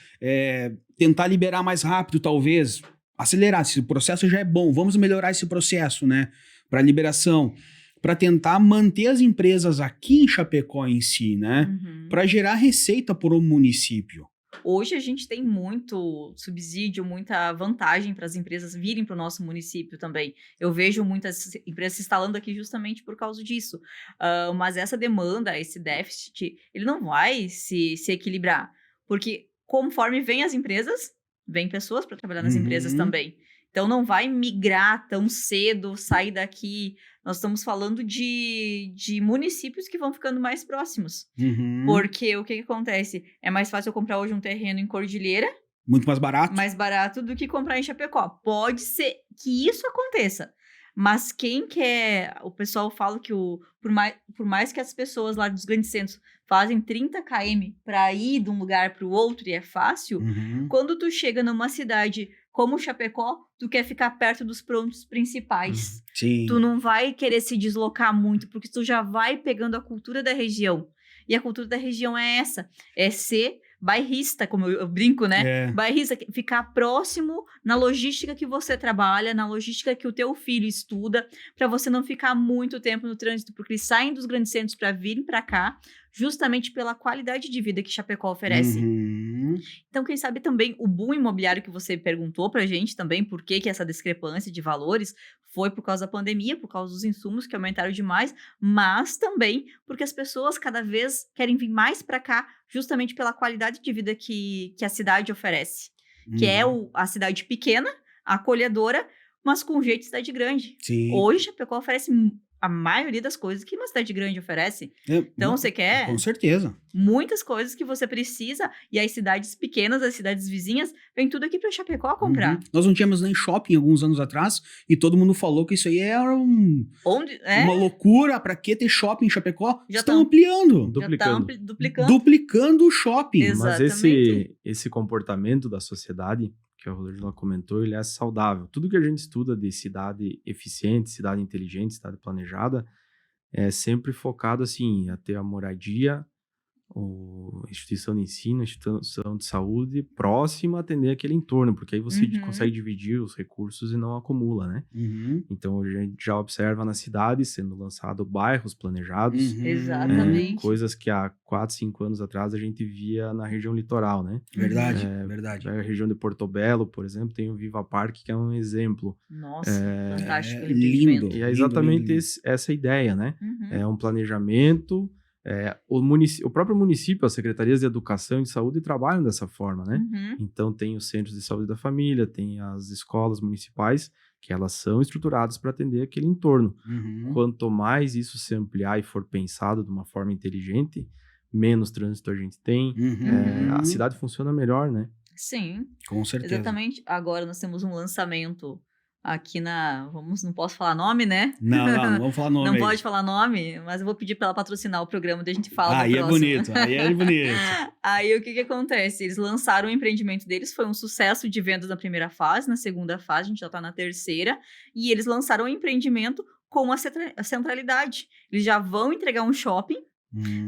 tentar liberar mais rápido, talvez, acelerar, se o processo já é bom, vamos melhorar esse processo, né, para liberação, para tentar manter as empresas aqui em Chapecó em si, né, para gerar receita para o município. Hoje a gente tem muito subsídio, muita vantagem para as empresas virem para o nosso município também. Eu vejo muitas empresas se instalando aqui justamente por causa disso. Mas essa demanda, esse déficit, ele não vai se equilibrar. Porque conforme vêm as empresas, vêm pessoas para trabalhar nas empresas também. Então não vai migrar tão cedo, sair daqui. Nós estamos falando de municípios que vão ficando mais próximos. Porque o que acontece? É mais fácil eu comprar hoje um terreno em Cordilheira. Muito mais barato. Mais barato do que comprar em Chapecó. Pode ser que isso aconteça. Mas quem quer... O pessoal fala que por mais que as pessoas lá dos grandes centros fazem 30 km para ir de um lugar para o outro e é fácil, quando tu chega numa cidade como Chapecó, tu quer ficar perto dos pontos principais. Sim. Tu não vai querer se deslocar muito, porque tu já vai pegando a cultura da região. E a cultura da região é essa, é ser bairrista, como eu brinco, né? Bairrista, ficar próximo na logística que você trabalha, na logística que o teu filho estuda, para você não ficar muito tempo no trânsito, porque eles saem dos grandes centros para virem para cá, justamente pela qualidade de vida que Chapecó oferece. Então, quem sabe também o boom imobiliário que você perguntou pra gente também, por que essa discrepância de valores, foi por causa da pandemia, por causa dos insumos que aumentaram demais, mas também porque as pessoas cada vez querem vir mais para cá, justamente pela qualidade de vida que a cidade oferece. Que é a cidade pequena, acolhedora, mas com jeito de cidade grande. Sim. Hoje, Chapecó oferece a maioria das coisas que uma cidade grande oferece. Então, você quer Com certeza. muitas coisas que você precisa, e as cidades pequenas, as cidades vizinhas, vem tudo aqui para Chapecó comprar. Nós não tínhamos nem shopping alguns anos atrás, e todo mundo falou que isso aí era uma loucura. Pra que ter shopping em Chapecó? Já Estão ampliando. Duplicando. Duplicando o shopping. Exato. Mas Exatamente. esse comportamento da sociedade, que a Rosângela comentou, ele é saudável. Tudo que a gente estuda de cidade eficiente, cidade inteligente, cidade planejada, é sempre focado assim, a ter a moradia, a instituição de ensino, a instituição de saúde próxima a atender aquele entorno, porque aí você consegue dividir os recursos e não acumula, né? Então, a gente já observa na cidade sendo lançado bairros planejados, Exatamente. coisas que há 4, 5 anos atrás a gente via na região litoral, né? Verdade, verdade. A região de Porto Belo, por exemplo, tem o Viva Parque, que é um exemplo. Nossa, fantástico. Lindo. E é exatamente essa ideia, né? É um planejamento. O próprio município, as secretarias de educação e de saúde trabalham dessa forma, né? Então, tem os centros de saúde da família, tem as escolas municipais, que elas são estruturadas para atender aquele entorno. Quanto mais isso se ampliar e for pensado de uma forma inteligente, menos trânsito a gente tem, a cidade funciona melhor, né? Sim. Com certeza. Exatamente. Agora nós temos um lançamento aqui não posso falar nome, né? Não vamos falar nome. Não aí. pode falar nome, mas eu vou pedir para ela patrocinar o programa, daí a gente fala Aí no próximo. aí é bonito. Aí o que acontece? Eles lançaram o empreendimento deles, foi um sucesso de vendas na primeira fase, na segunda fase, a gente já tá na terceira, e eles lançaram o empreendimento com a centralidade. Eles já vão entregar um shopping,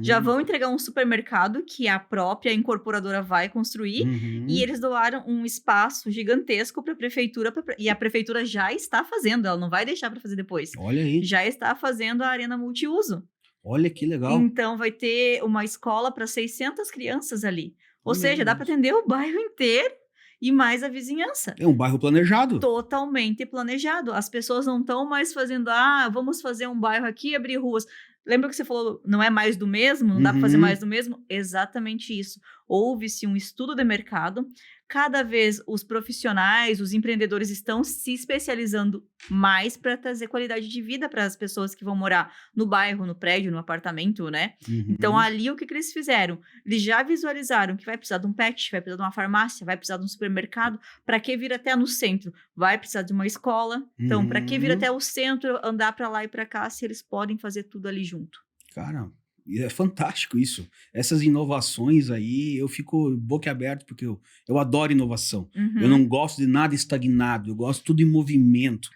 já vão entregar um supermercado que a própria incorporadora vai construir, e eles doaram um espaço gigantesco para a prefeitura, e a prefeitura já está fazendo, ela não vai deixar para fazer depois. Olha aí. Já está fazendo a arena multiuso. Olha que legal. Então vai ter uma escola para 600 crianças ali. Ou Meu seja, dá Deus. para atender o bairro inteiro e mais a vizinhança. É um bairro planejado. Totalmente planejado. As pessoas não estão mais fazendo, vamos fazer um bairro aqui e abrir ruas. Lembra que você falou, não é mais do mesmo? Não dá para fazer mais do mesmo? Exatamente isso. Houve-se um estudo de mercado. Cada vez os profissionais, os empreendedores estão se especializando mais para trazer qualidade de vida para as pessoas que vão morar no bairro, no prédio, no apartamento, né? Então, ali, o que eles fizeram? Eles já visualizaram que vai precisar de um pet, vai precisar de uma farmácia, vai precisar de um supermercado. Para que vir até no centro? Vai precisar de uma escola. Então, para que vir até o centro, andar para lá e para cá, se eles podem fazer tudo ali junto? Cara, é fantástico isso. Essas inovações aí, eu fico boquiaberto, porque eu adoro inovação. Eu não gosto de nada estagnado, eu gosto tudo em movimento,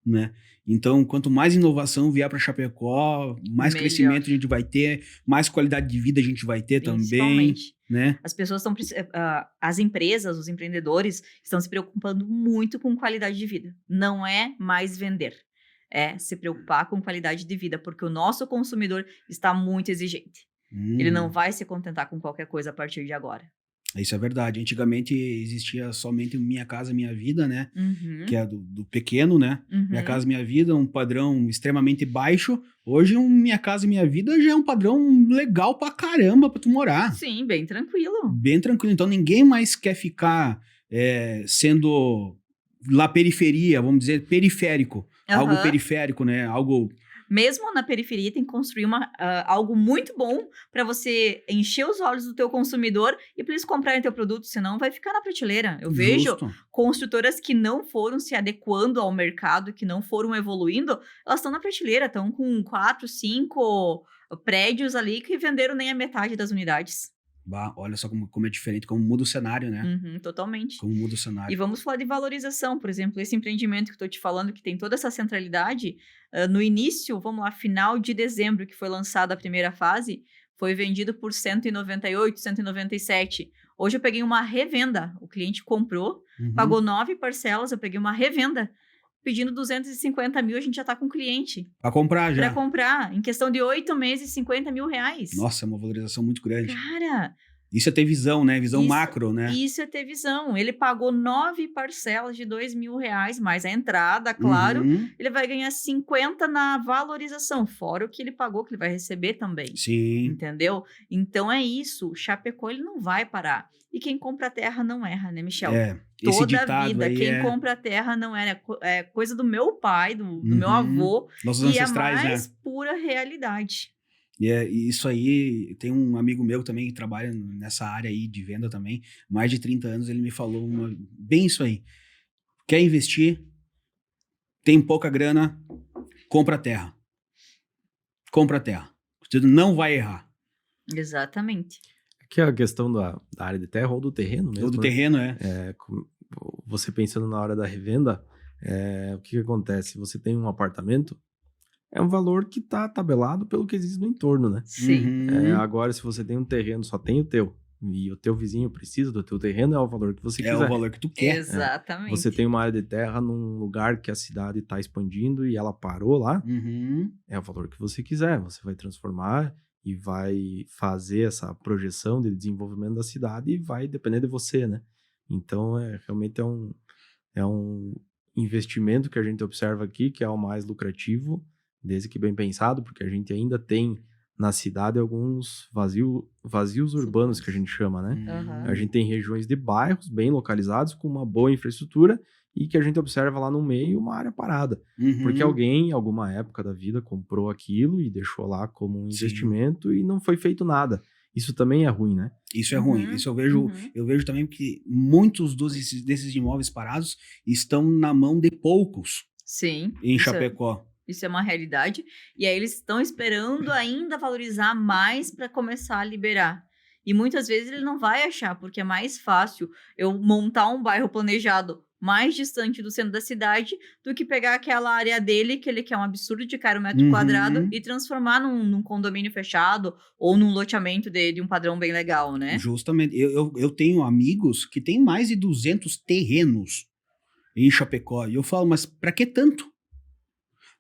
né? Então, quanto mais inovação vier para Chapecó, mais Melhor. crescimento a gente vai ter, mais qualidade de vida a gente vai ter também, Principalmente. né? As pessoas estão, as empresas, os empreendedores estão se preocupando muito com qualidade de vida. Não é mais vender. É se preocupar com qualidade de vida, porque o nosso consumidor está muito exigente. Ele não vai se contentar com qualquer coisa a partir de agora. Isso é verdade. Antigamente existia somente Minha Casa Minha Vida, né? Que é do pequeno, né? Minha Casa Minha Vida, um padrão extremamente baixo. Hoje, Minha Casa Minha Vida já é um padrão legal pra caramba pra tu morar. Sim, bem tranquilo. Bem tranquilo. Então, ninguém mais quer ficar sendo lá periferia, vamos dizer, periférico. Algo periférico, né? Algo... Mesmo na periferia, tem que construir algo muito bom para você encher os olhos do teu consumidor e para eles comprarem teu produto, senão vai ficar na prateleira. Eu vejo construtoras que não foram se adequando ao mercado, que não foram evoluindo, elas estão na prateleira, estão com 4, 5 prédios ali que venderam nem a metade das unidades. Bah, olha só como é diferente, como muda o cenário, né? Totalmente. Como muda o cenário. E vamos falar de valorização, por exemplo, esse empreendimento que eu estou te falando, que tem toda essa centralidade, no início, vamos lá, final de dezembro, que foi lançada a primeira fase, foi vendido por 198, 197. Hoje eu peguei uma revenda, o cliente comprou, pagou 9 parcelas, eu peguei uma revenda pedindo 250 mil, a gente já tá com cliente. Pra comprar já. Pra comprar. Em questão de 8 meses, 50 mil reais. Nossa, é uma valorização muito grande. Cara, Isso é ter visão, né? Visão Isso- macro, né? isso é ter visão. Ele pagou 9 parcelas de 2 mil reais, mais a entrada, claro. Uhum. Ele vai ganhar 50 na valorização, fora o que ele pagou, que ele vai receber também. Sim. Entendeu? Então é isso. O Chapecó, ele não vai parar. E quem compra a terra não erra, né, Michel? Esse Toda a ditado vida, aí quem compra a terra não erra. É coisa do meu pai, do meu Uhum. avô. Nossos E é a ancestrais, mais né? pura realidade. E isso aí, tem um amigo meu também que trabalha nessa área aí de venda também, mais de 30 anos, ele me falou bem isso aí. Quer investir, tem pouca grana, compra terra. Compra terra. Você não vai errar. Exatamente. Que é a questão da área de terra ou do terreno mesmo. Ou do né? terreno, é. Você pensando na hora da revenda, o que acontece? Você tem um apartamento, é um valor que está tabelado pelo que existe no entorno, né? Sim. Uhum. Agora, se você tem um terreno, só tem o teu, e o teu vizinho precisa do teu terreno, é o valor que você É quiser. o valor que tu quer. Exatamente. Você tem uma área de terra num lugar que a cidade está expandindo e ela parou lá, Uhum. é o valor que você quiser. Você vai transformar e vai fazer essa projeção de desenvolvimento da cidade e vai depender de você, né? Então, realmente é um investimento que a gente observa aqui, que é o mais lucrativo, desde que bem pensado, porque a gente ainda tem na cidade alguns vazios urbanos, que a gente chama, né? Aham. A gente tem regiões de bairros bem localizados, com uma boa infraestrutura, e que a gente observa lá no meio uma área parada. Uhum. Porque alguém, em alguma época da vida, comprou aquilo e deixou lá como um Sim. investimento e não foi feito nada. Isso também é ruim, né? Isso é ruim. Uhum, Isso eu vejo também que muitos desses imóveis parados estão na mão de poucos Sim. em isso é- Chapecó. Isso é uma realidade. E aí eles estão esperando ainda valorizar mais para começar a liberar. E muitas vezes ele não vai achar, porque é mais fácil eu montar um bairro planejado mais distante do centro da cidade do que pegar aquela área dele, que ele quer um absurdo de caro metro Uhum. quadrado, e transformar num condomínio fechado ou num loteamento de um padrão bem legal, né? Justamente. Eu tenho amigos que têm mais de 200 terrenos em Chapecó. E eu falo, mas pra que tanto?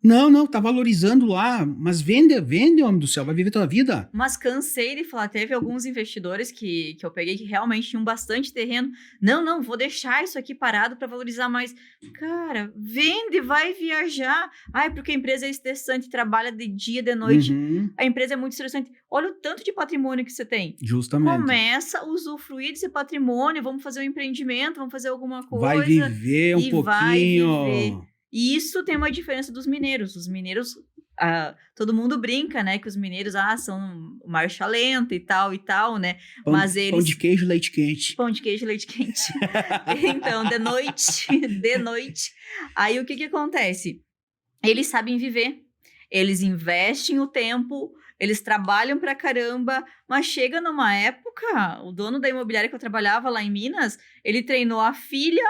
Não, tá valorizando lá. Mas vende, homem do céu, vai viver tua vida. Mas cansei de falar, teve alguns investidores que eu peguei que realmente tinham bastante terreno. Não, vou deixar isso aqui parado para valorizar mais. Cara, vende, vai viajar. Ai, porque a empresa é estressante, trabalha de dia, de noite. Uhum. A empresa é muito estressante. Olha o tanto de patrimônio que você tem. Justamente. Começa a usufruir desse patrimônio, vamos fazer um empreendimento, vamos fazer alguma coisa. Vai viver um e vai pouquinho. viver. E isso tem uma diferença dos mineiros. Os mineiros, todo mundo brinca, né? Que os mineiros, são marcha lenta e tal, né? Mas Pão eles... de queijo, leite quente. Pão de queijo, leite quente. Então, de noite. Aí, o que acontece? Eles sabem viver. Eles investem o tempo, eles trabalham pra caramba, mas chega numa época, o dono da imobiliária que eu trabalhava lá em Minas, ele treinou a filha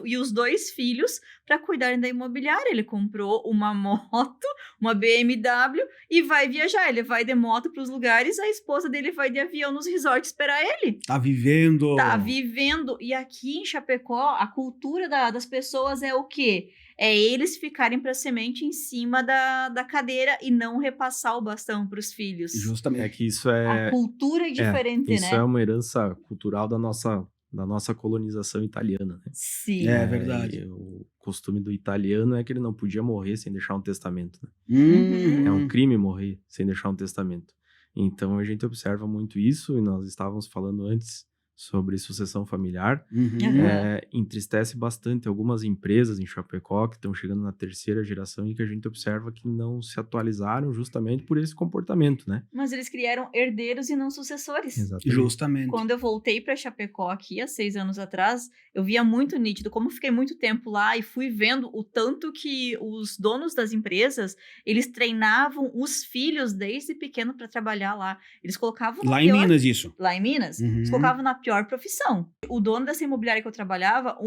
e os 2 filhos para cuidarem da imobiliária. Ele comprou uma moto, uma BMW e vai viajar. Ele vai de moto para os lugares, a esposa dele vai de avião nos resorts esperar ele. Tá vivendo. Tá vivendo. E aqui em Chapecó, a cultura das pessoas é o quê? É eles ficarem para semente em cima da cadeira e não repassar o bastão para os filhos. Justamente. É que isso A cultura é diferente, isso né? é uma herança cultural da nossa colonização italiana, né? Sim. É verdade. E o costume do italiano é que ele não podia morrer sem deixar um testamento, né? Uhum. É um crime morrer sem deixar um testamento. Então a gente observa muito isso, e nós estávamos falando antes sobre sucessão familiar. Uhum. Uhum. Entristece bastante algumas empresas em Chapecó que estão chegando na 3ª geração e que a gente observa que não se atualizaram justamente por esse comportamento, né? Mas eles criaram herdeiros e não sucessores. Exatamente. Justamente. Quando eu voltei para Chapecó aqui, há 6 anos atrás, eu via muito nítido, como eu fiquei muito tempo lá e fui vendo o tanto que os donos das empresas, eles treinavam os filhos desde pequeno para trabalhar lá. Eles colocavam Lá em Minas, isso. Lá em Minas, Uhum. eles colocavam na pior profissão. O dono dessa imobiliária que eu trabalhava,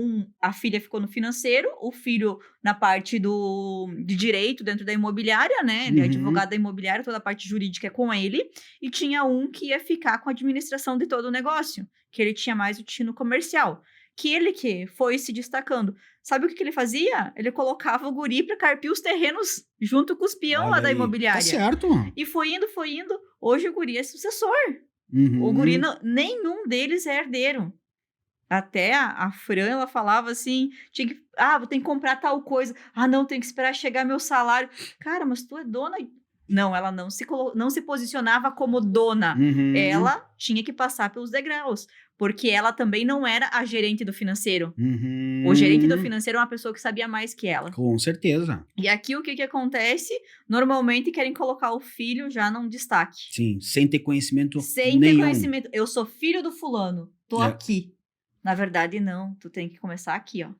a filha ficou no financeiro, o filho na parte de direito dentro da imobiliária, né? Ele é Uhum. advogado da imobiliária, toda a parte jurídica é com ele. E tinha um que ia ficar com a administração de todo o negócio, que ele tinha mais o tino comercial. Que ele que foi se destacando. Sabe o que ele fazia? Ele colocava o guri pra carpir os terrenos junto com os peão lá Olha da aí. imobiliária. Tá certo. E foi indo, foi indo. Hoje o guri é sucessor. Uhum. O guri, nenhum deles é herdeiro. Até a Fran, ela falava assim, vou ter que comprar tal coisa. Não, tem que esperar chegar meu salário. Cara, mas tu é dona... Não, ela não se posicionava como dona. Uhum. Ela tinha que passar pelos degraus. Porque ela também não era a gerente do financeiro. Uhum. O gerente do financeiro é uma pessoa que sabia mais que ela. Com certeza. E aqui o que acontece? Normalmente querem colocar o filho já num destaque. Sim, sem ter conhecimento Sem nenhum. ter conhecimento. Eu sou filho do fulano, tô É. aqui. Na verdade, não. Tu tem que começar aqui, ó.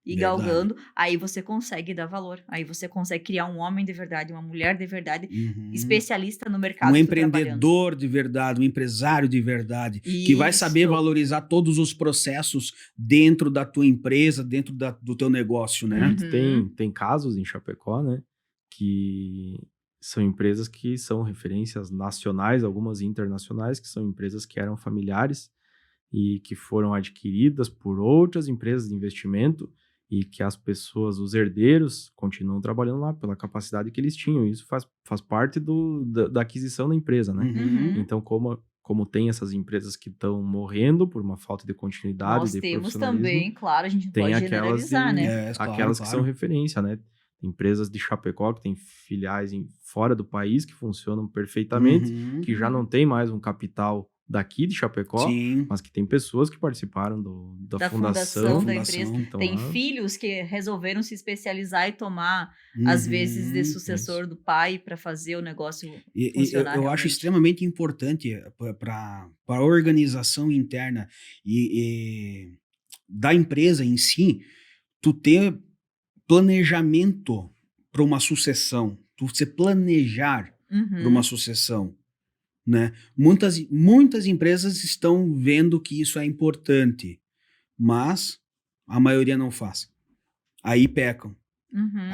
E Verdade. galgando, aí você consegue dar valor. Aí você consegue criar um homem de verdade, uma mulher de verdade, Uhum. especialista no mercado. Um que tu tá trabalhando. empreendedor de verdade, um empresário de verdade, que vai saber Isso. valorizar todos os processos dentro da tua empresa, dentro do teu negócio, né? Uhum. Tem casos em Chapecó, né, que são empresas que são referências nacionais, algumas internacionais, que são empresas que eram familiares e que foram adquiridas por outras empresas de investimento e que as pessoas, os herdeiros, continuam trabalhando lá pela capacidade que eles tinham. Isso faz parte da aquisição da empresa, né? Uhum. Então, como tem essas empresas que estão morrendo por uma falta de continuidade, Nós de temos profissionalismo, também, claro, a gente não tem pode aquelas generalizar, né? Claro, aquelas que claro. são referência, né? Empresas de Chapecó que têm filiais fora do país que funcionam perfeitamente, Uhum. que já não tem mais um capital daqui de Chapecó, Sim. mas que tem pessoas que participaram da fundação da fundação, empresa. então, Tem lá. filhos que resolveram se especializar e tomar, às vezes, de Uhum. sucessor do pai para fazer o negócio E funcionar eu acho realmente. extremamente importante para a organização interna e da empresa em si, tu ter planejamento para uma sucessão, tu se planejar para uma Uhum. sucessão, né? Muitas empresas estão vendo que isso é importante, mas a maioria não faz. Aí pecam. Uhum.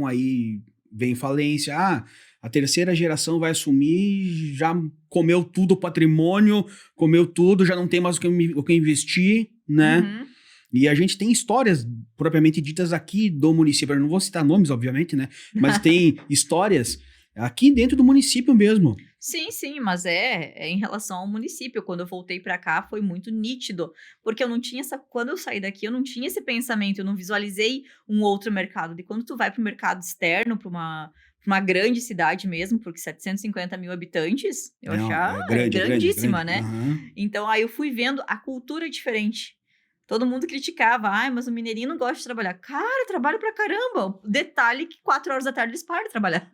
Aí vem falência. A terceira geração vai assumir, já comeu tudo o patrimônio, comeu tudo, já não tem mais o que investir, né? Uhum. E a gente tem histórias propriamente ditas aqui do município. Eu não vou citar nomes, obviamente, né? Mas tem histórias aqui dentro do município mesmo. Sim, mas é em relação ao município. Quando eu voltei para cá, foi muito nítido, porque eu não tinha quando eu saí daqui, eu não tinha esse pensamento, eu não visualizei um outro mercado. E quando tu vai para o mercado externo, para uma grande cidade mesmo, porque 750 mil habitantes, eu achava grandíssima, né? Uhum. Então, aí eu fui vendo a cultura diferente. Todo mundo criticava, mas o mineirinho não gosta de trabalhar. Cara, trabalho pra caramba. Detalhe que 4 horas da tarde eles param de trabalhar.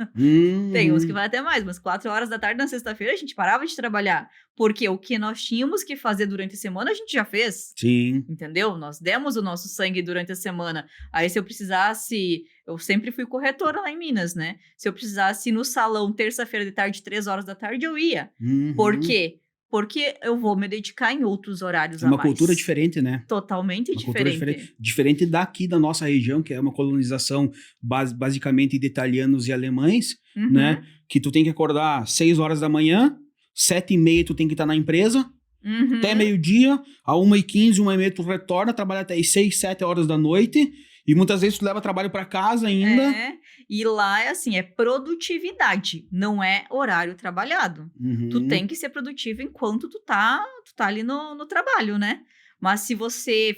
Tem uns que vai até mais, mas 4 horas da tarde na sexta-feira a gente parava de trabalhar. Porque o que nós tínhamos que fazer durante a semana, a gente já fez. Sim. Entendeu? Nós demos o nosso sangue durante a semana. Aí se eu precisasse... Eu sempre fui corretora lá em Minas, né? Se eu precisasse ir no salão terça-feira de tarde, 3 horas da tarde, eu ia. Uhum. Por quê? Porque eu vou me dedicar em outros horários É a uma mais. cultura diferente, né? Totalmente Uma cultura diferente. diferente daqui da nossa região, que é uma colonização basicamente de italianos e alemães, Uhum. né? Que tu tem que acordar 6 horas da manhã, 7h30 tu tem que estar na empresa, Uhum. até meio-dia, a 1h15, 1h30 tu retorna, trabalha até as 6, 7 horas da noite, e muitas vezes tu leva trabalho para casa ainda. E lá é assim, é produtividade, não é horário trabalhado. Uhum. Tu tem que ser produtivo enquanto tu tá ali no trabalho, né? Mas se você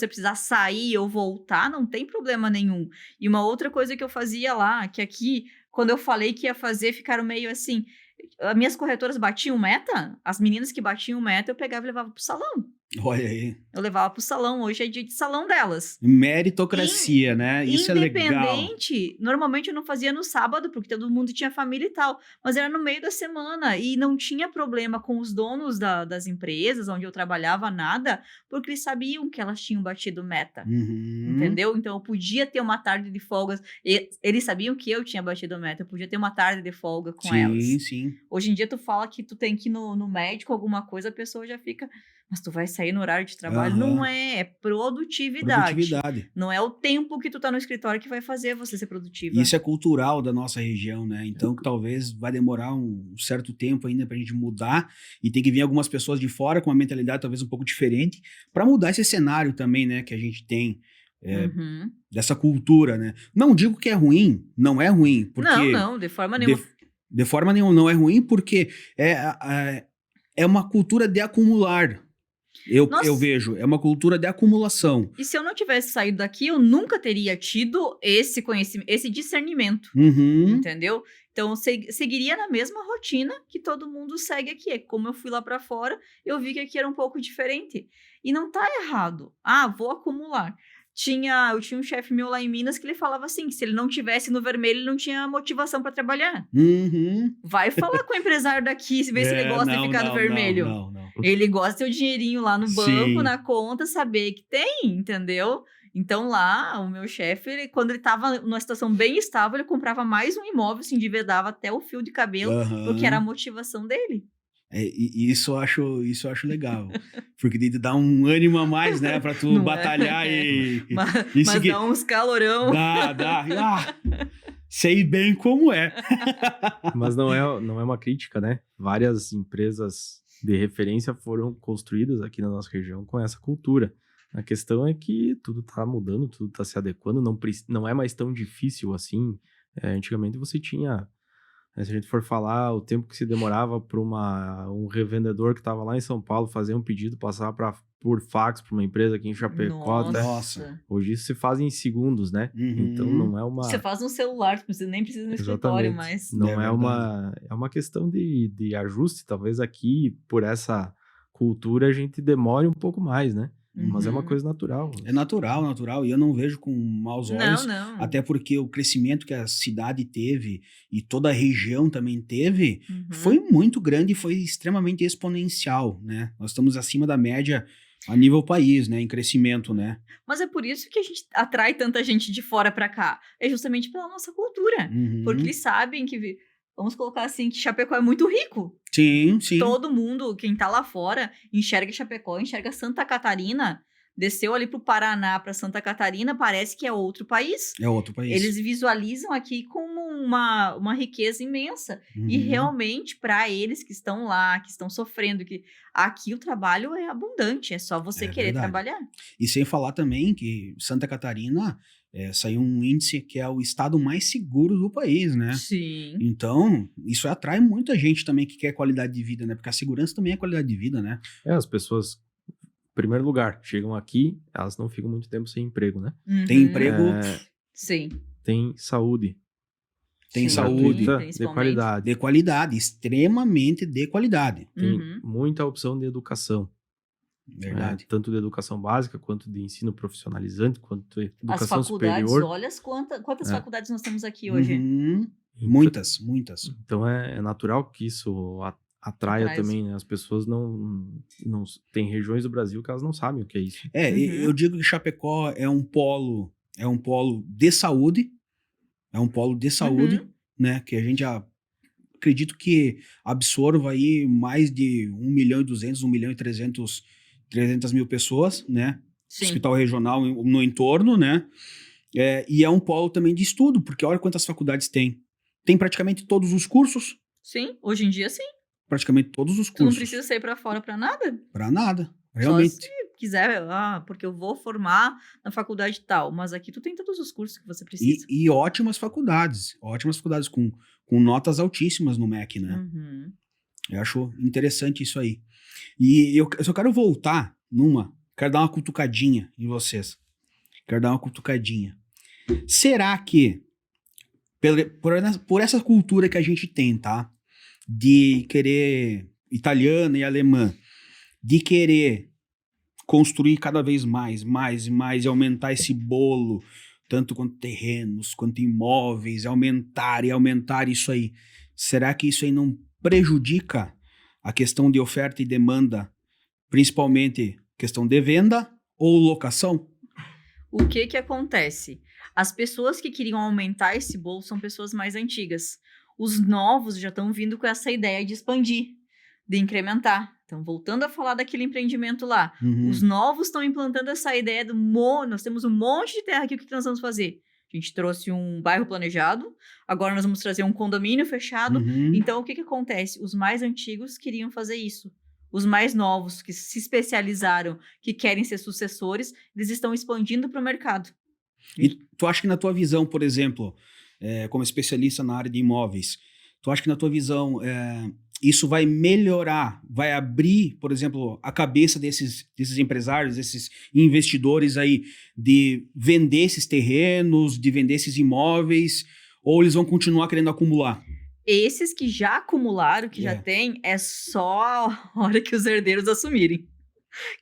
precisar sair ou voltar, não tem problema nenhum. E uma outra coisa que eu fazia lá, que aqui, quando eu falei que ia fazer, ficaram meio assim... As minhas corretoras batiam meta, as meninas que batiam meta, eu pegava e levava pro salão. Olha aí. Eu levava pro salão, hoje é dia de salão delas. Meritocracia, né? Isso é legal. Independente, normalmente eu não fazia no sábado, porque todo mundo tinha família e tal, mas era no meio da semana, e não tinha problema com os donos das empresas onde eu trabalhava, nada, porque eles sabiam que elas tinham batido meta, Uhum. entendeu? Então eu podia ter uma tarde de folga, eles sabiam que eu tinha batido meta, eu podia ter uma tarde de folga com elas. Sim. Hoje em dia tu fala que tu tem que ir no médico, alguma coisa, a pessoa já fica... Mas tu vai sair no horário de trabalho? Aham. Não é produtividade. Produtividade. Não é o tempo que tu tá no escritório que vai fazer você ser produtiva. Isso é cultural da nossa região, né? Então, talvez vai demorar um certo tempo ainda pra gente mudar e tem que vir algumas pessoas de fora com uma mentalidade talvez um pouco diferente para mudar esse cenário também, né? Que a gente tem dessa cultura, né? Não digo que é ruim, não é ruim, porque... Não, de forma nenhuma. De forma nenhuma, não é ruim, porque é uma cultura de acumular. Nossa. Eu vejo, é uma cultura de acumulação. E se eu não tivesse saído daqui, eu nunca teria tido esse conhecimento, esse discernimento, Uhum. entendeu? Então, eu seguiria na mesma rotina que todo mundo segue aqui. Como eu fui lá pra fora, eu vi que aqui era um pouco diferente. E não tá errado. Vou acumular. Eu tinha um chefe meu lá em Minas que ele falava assim, que se ele não tivesse no vermelho, ele não tinha motivação pra trabalhar. Uhum. Vai falar com o empresário daqui, ver se ele gosta de ficar no vermelho. Não. Ele gosta de ter o dinheirinho lá no banco, Sim. na conta, saber que tem, entendeu? Então lá, o meu chefe, quando ele tava numa situação bem estável, ele comprava mais um imóvel, se endividava até o fio de cabelo, porque era a motivação dele. E isso eu acho legal. Porque daí dá um ânimo a mais, né? Pra tu Não batalhar e Mas seguir. dá uns calorão. Dá. Sei bem como é. Mas não é uma crítica, né? Várias empresas de referência foram construídas aqui na nossa região com essa cultura. A questão é que tudo tá mudando, tudo tá se adequando, não é mais tão difícil assim. Antigamente você tinha, se a gente for falar, o tempo que se demorava para um revendedor que estava lá em São Paulo fazer um pedido, passar por fax para uma empresa aqui em Chapecó. Nossa. Hoje isso se faz em segundos, né? Uhum. Então não é uma... Você faz no celular, você nem precisa ir no escritório mais. Não é uma questão de ajuste. Talvez aqui, por essa cultura, a gente demore um pouco mais, né? Mas é uma coisa natural. É natural. E eu não vejo com maus olhos. Não. Até porque o crescimento que a cidade teve e toda a região também teve foi muito grande e foi extremamente exponencial, né? Nós estamos acima da média a nível país, né? Em crescimento, né? Mas é por isso que a gente atrai tanta gente de fora pra cá. É justamente pela nossa cultura. Porque eles sabem que... Vamos colocar assim, que Chapecó é muito rico. Sim. Todo mundo, quem tá lá fora, enxerga Chapecó, enxerga Santa Catarina. Desceu ali pro Paraná, pra Santa Catarina, parece que é outro país. É outro país. Eles visualizam aqui como uma riqueza imensa. E realmente, para eles que estão lá, que estão sofrendo, que aqui o trabalho é abundante, é só você querer trabalhar. E sem falar também que Santa Catarina saiu um índice que é o estado mais seguro do país, né? Sim. Então, isso atrai muita gente também que quer qualidade de vida, né? Porque a segurança também é qualidade de vida, né? As pessoas, em primeiro lugar, chegam aqui, elas não ficam muito tempo sem emprego, né? Tem emprego... Sim. Tem saúde. Tem saúde. De qualidade. De qualidade, extremamente de qualidade. Tem muita opção de educação. Verdade. Tanto de educação básica, quanto de ensino profissionalizante, quanto de educação superior. As faculdades, olha quantas faculdades nós temos aqui hoje. Muitas. Então é natural que isso atraia também, né? As pessoas não... Tem regiões do Brasil que elas não sabem o que é isso. Eu digo que Chapecó é um polo de saúde, né? Que a gente acredito que absorva aí mais de 1.200.000, 1.300.000 pessoas, né? Sim. Hospital regional no entorno, né? E é um polo também de estudo, porque olha quantas faculdades tem. Tem praticamente todos os cursos. Sim, hoje em dia sim. Praticamente todos os Tu cursos. não precisa sair pra fora pra nada. Pra nada, realmente. Só se quiser, porque eu vou formar na faculdade tal, mas aqui tu tem todos os cursos que você precisa. E ótimas faculdades com notas altíssimas no MEC, né? Eu acho interessante isso aí. E eu só quero voltar quero dar uma cutucadinha em vocês. Será que, por essa cultura que a gente tem, tá? De querer, italiana e alemã, de querer construir cada vez mais e aumentar esse bolo, tanto quanto terrenos, quanto imóveis, aumentar isso aí. Será que isso aí não prejudica a questão de oferta e demanda, principalmente questão de venda ou locação? O que acontece? As pessoas que queriam aumentar esse bolo são pessoas mais antigas. Os novos já estão vindo com essa ideia de expandir, de incrementar. Então, voltando a falar daquele empreendimento lá, os novos estão implantando essa ideia nós temos um monte de terra aqui, o que nós vamos fazer? A gente trouxe um bairro planejado, agora nós vamos trazer um condomínio fechado. Então, o que acontece? Os mais antigos queriam fazer isso. os mais novos, que se especializaram, que querem ser sucessores, eles estão expandindo para o mercado. E tu acha que na tua visão, por exemplo, como especialista na área de imóveis, tu acha que na tua visão isso vai melhorar, vai abrir, por exemplo, a cabeça desses empresários, desses investidores aí, de vender esses terrenos, de vender esses imóveis, ou eles vão continuar querendo acumular? Esses que já acumularam, que já tem, é só a hora que os herdeiros assumirem.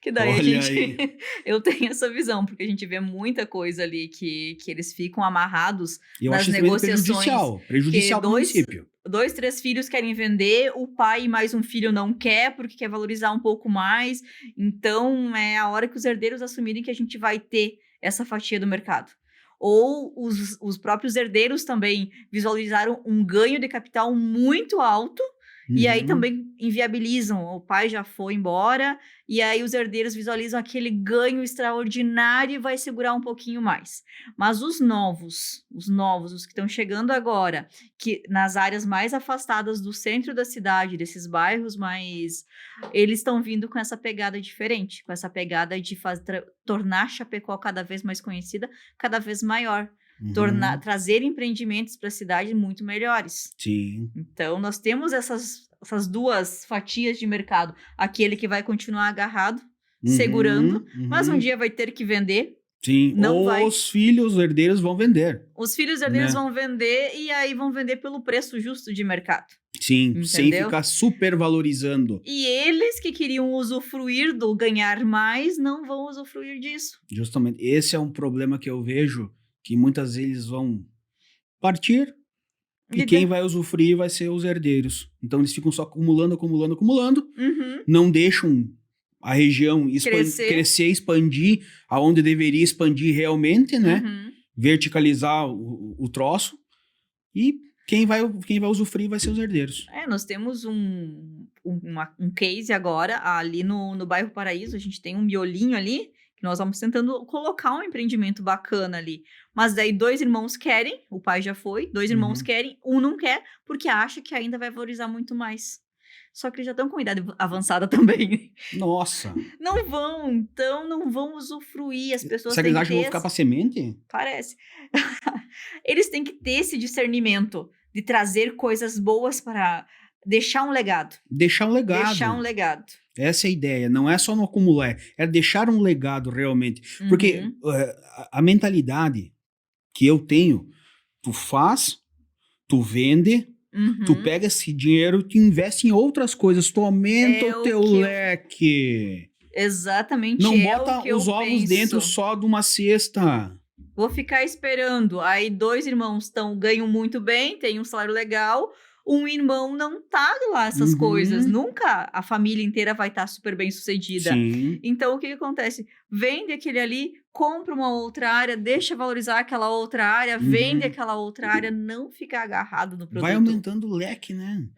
Que daí Olha eu tenho essa visão, porque a gente vê muita coisa ali que eles ficam amarrados eu nas acho isso negociações. prejudicial para o município. 2, 3 filhos querem vender, o pai e mais um filho não quer, porque quer valorizar um pouco mais. Então, é a hora que os herdeiros assumirem que a gente vai ter essa fatia do mercado. Ou os próprios herdeiros também visualizaram um ganho de capital muito alto, e aí também inviabilizam. O pai já foi embora, e aí os herdeiros visualizam aquele ganho extraordinário e vai segurar um pouquinho mais. Mas os novos, os que estão chegando agora, que nas áreas mais afastadas do centro da cidade, desses bairros mais... Eles estão vindo com essa pegada diferente, com essa pegada de tornar Chapecó cada vez mais conhecida, cada vez maior. Trazer empreendimentos para a cidade muito melhores. Sim. Então, nós temos essas duas fatias de mercado. Aquele que vai continuar agarrado, segurando, mas um dia vai ter que vender. Sim, os filhos herdeiros vão vender. Os filhos herdeiros vão vender e aí vão vender pelo preço justo de mercado. Sim, entendeu? Sem ficar supervalorizando. E eles que queriam usufruir do ganhar mais, não vão usufruir disso. Justamente, esse é um problema que eu vejo, que muitas vezes vão partir e quem vai usufruir vai ser os herdeiros. Então eles ficam só acumulando, não deixam a região crescer, expandir aonde deveria expandir realmente, né? Verticalizar o troço, e quem vai usufruir vai ser os herdeiros. Nós temos um case agora ali no bairro Paraíso. A gente tem um miolinho ali, que nós vamos tentando colocar um empreendimento bacana ali. Mas daí 2 irmãos querem, o pai já foi, 2 irmãos querem, um não quer, porque acha que ainda vai valorizar muito mais. Só que eles já estão com idade avançada também. Nossa! Não vão usufruir. As pessoas Será que eles acham que vão ficar para semente? Parece. Eles têm que ter esse discernimento de trazer coisas boas para deixar um legado. Deixar um legado. Essa é a ideia. Não é só no acumular, é deixar um legado realmente. Porque a mentalidade que eu tenho, tu faz, tu vende, tu pega esse dinheiro, tu investe em outras coisas, tu aumenta o teu leque. Exatamente. Não bota os ovos dentro só de uma cesta. Vou ficar esperando. Aí 2 irmãos ganham muito bem, têm um salário legal. Um irmão não tá lá essas coisas. Nunca a família inteira vai estar super bem sucedida. Sim. Então, o que acontece? Vende aquele ali, compra uma outra área, deixa valorizar aquela outra área, vende aquela outra área, não fica agarrado no produto. Vai aumentando o leque, né?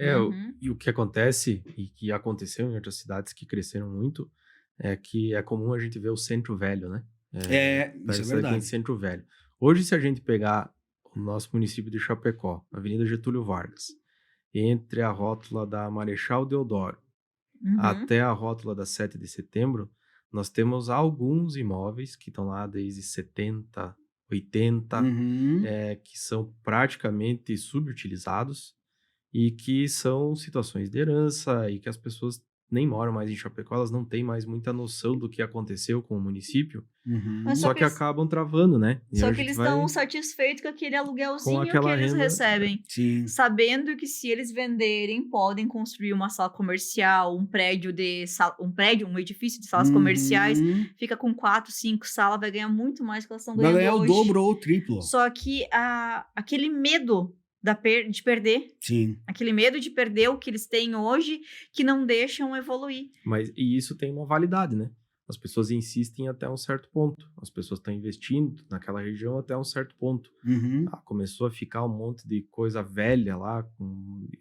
E o que acontece, e que aconteceu em outras cidades que cresceram muito, é que é comum a gente ver o centro velho, né? Isso é verdade. Centro velho. Hoje, se a gente pegar o nosso município de Chapecó, Avenida Getúlio Vargas, entre a rótula da Marechal Deodoro até a rótula da 7 de setembro, nós temos alguns imóveis que estão lá desde 70, 80, que são praticamente subutilizados e que são situações de herança e que as pessoas nem moram mais em Chapecó, elas não têm mais muita noção do que aconteceu com o município, só que acabam travando, né? Só que eles estão satisfeitos com aquele aluguelzinho que eles recebem. Sim. Sabendo que se eles venderem, podem construir uma sala comercial, um edifício de salas comerciais, fica com 4, 5 salas, vai ganhar muito mais do que elas estão ganhando hoje. Vai ganhar o dobro ou o triplo. Só que aquele medo de perder. Sim. Aquele medo de perder o que eles têm hoje, que não deixam evoluir. E isso tem uma validade, né? As pessoas insistem até um certo ponto. As pessoas estão investindo naquela região até um certo ponto. Começou a ficar um monte de coisa velha lá,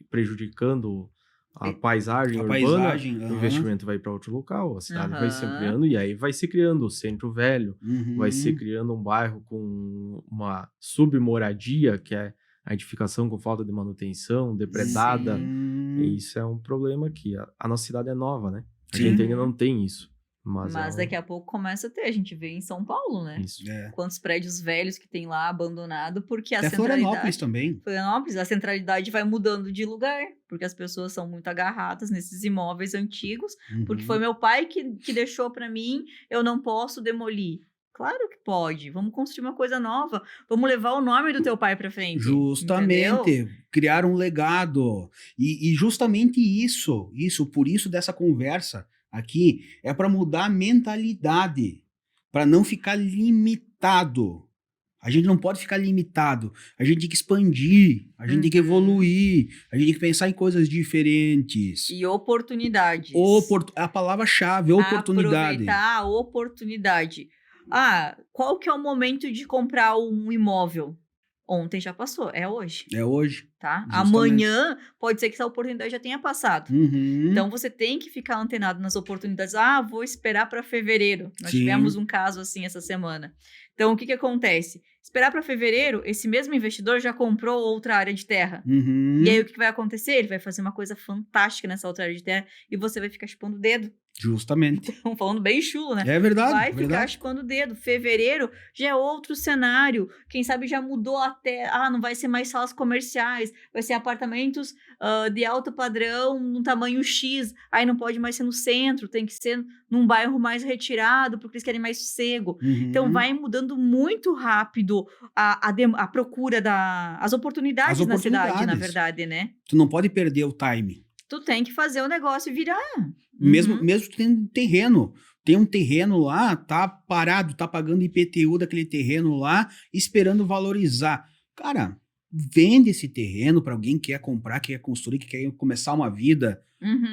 prejudicando a paisagem urbana. O investimento vai para outro local, a cidade vai se ampliando, e aí vai se criando o centro velho, vai se criando um bairro com uma submoradia, que é a edificação com falta de manutenção, depredada. E isso é um problema que a nossa cidade é nova, né? A Sim. gente ainda não tem isso. Mas daqui a pouco começa a ter. A gente vê em São Paulo, né? Isso. Quantos prédios velhos que tem lá abandonado, porque a Até centralidade... Florianópolis também. Florianópolis, a centralidade vai mudando de lugar, porque as pessoas são muito agarradas nesses imóveis antigos, porque foi meu pai que deixou para mim, eu não posso demolir. Claro que pode, vamos construir uma coisa nova, vamos levar o nome do teu pai para frente. Justamente, entendeu? criar um legado. E justamente isso, por isso dessa conversa aqui, é para mudar a mentalidade, para não ficar limitado. A gente não pode ficar limitado, a gente tem que expandir, a gente tem que evoluir, a gente tem que pensar em coisas diferentes. E oportunidades. A palavra-chave, oportunidade. Aproveitar a oportunidade. Ah, qual que é o momento de comprar um imóvel? Ontem já passou, é hoje. É hoje. Tá? Justamente. Amanhã pode ser que essa oportunidade já tenha passado. Então você tem que ficar antenado nas oportunidades. Ah, vou esperar para fevereiro. Nós tivemos um caso assim essa semana. Então o que acontece? Esperar para fevereiro, esse mesmo investidor já comprou outra área de terra. E aí o que vai acontecer? Ele vai fazer uma coisa fantástica nessa outra área de terra e você vai ficar chupando o dedo. Justamente. Estão falando bem chulo, né? É verdade. Vai ficar chupando o dedo. Fevereiro já é outro cenário. Quem sabe já mudou até... Ah, não vai ser mais salas comerciais. Vai ser apartamentos de alto padrão, num tamanho X. Aí não pode mais ser no centro. Tem que ser num bairro mais retirado, porque eles querem mais sossego. Então vai mudando muito rápido a procura as oportunidades na cidade, na verdade, né? Tu não pode perder o time. Tu tem que fazer o negócio virar. Mesmo tu tendo terreno. Tem um terreno lá, tá parado, tá pagando IPTU daquele terreno lá, esperando valorizar. Cara, vende esse terreno para alguém que quer comprar, que quer construir, que quer começar uma vida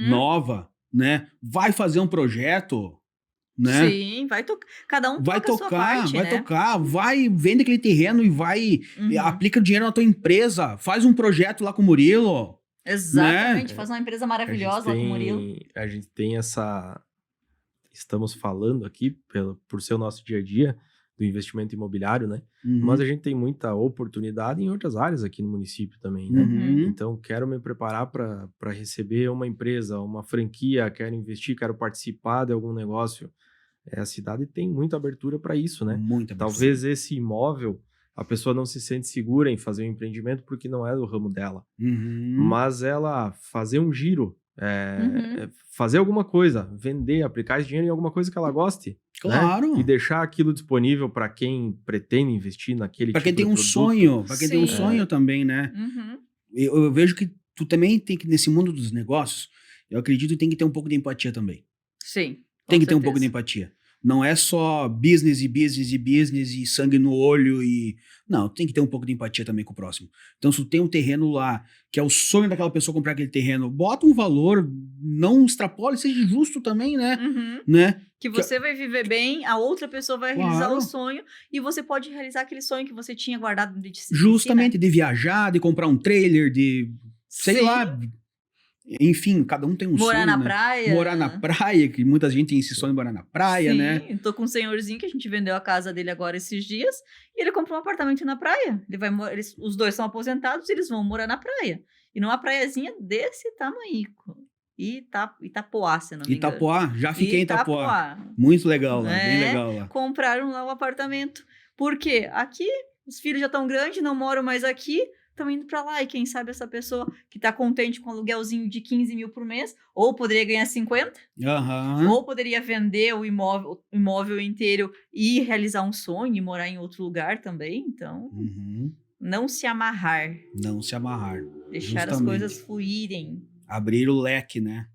nova, né? Vai fazer um projeto, né? Sim, vai tocar. Cada um toca a sua parte, vai, vende aquele terreno e vai, aplica o dinheiro na tua empresa, faz um projeto lá com o Murilo. Exatamente, né? faz uma empresa maravilhosa lá com o Murilo. A gente tem essa... Estamos falando aqui, por ser o nosso dia a dia, do investimento imobiliário, né? Mas a gente tem muita oportunidade em outras áreas aqui no município também, né? Então, quero me preparar para receber uma empresa, uma franquia, quero investir, quero participar de algum negócio. A cidade tem muita abertura para isso, né? Muita abertura. Talvez esse imóvel... A pessoa não se sente segura em fazer um empreendimento porque não é do ramo dela. Mas ela fazer um giro, fazer alguma coisa, vender, aplicar esse dinheiro em alguma coisa que ela goste. Claro. Né? E deixar aquilo disponível para quem pretende investir naquele tipo de produto. Para quem tem um sonho, para quem tem um sonho também, né? Eu vejo que tu também tem que, nesse mundo dos negócios, eu acredito que tem que ter um pouco de empatia também. Sim. Tem que ter um pouco de empatia. Não é só business e sangue no olho e... Não, tem que ter um pouco de empatia também com o próximo. Então, se tu tem um terreno lá, que é o sonho daquela pessoa comprar aquele terreno, bota um valor, não extrapole, seja justo também, né? né? Que você vai viver bem, a outra pessoa vai realizar o sonho e você pode realizar aquele sonho que você tinha guardado de si. Justamente, de viajar, de comprar um trailer, de... Sei lá... Enfim, cada um tem um sonho, Morar na né? praia. Morar na praia, que muita gente tem esse sonho de morar na praia, né? Sim, tô com um senhorzinho que a gente vendeu a casa dele agora esses dias e ele comprou um apartamento na praia. Os dois são aposentados e eles vão morar na praia. E numa praiazinha desse tamanhico. Itapoá, se não me engano. Itapoá, já fiquei em Itapoá. Muito legal lá, bem legal lá. Compraram lá o apartamento. Por quê? Aqui, os filhos já estão grandes, não moram mais aqui. Estão indo para lá e quem sabe essa pessoa que está contente com um aluguelzinho de 15 mil por mês, ou poderia ganhar 50, ou poderia vender o imóvel inteiro e realizar um sonho e morar em outro lugar também. Então, não se amarrar. Não se amarrar. Deixar as coisas fluírem. Abrir o leque, né?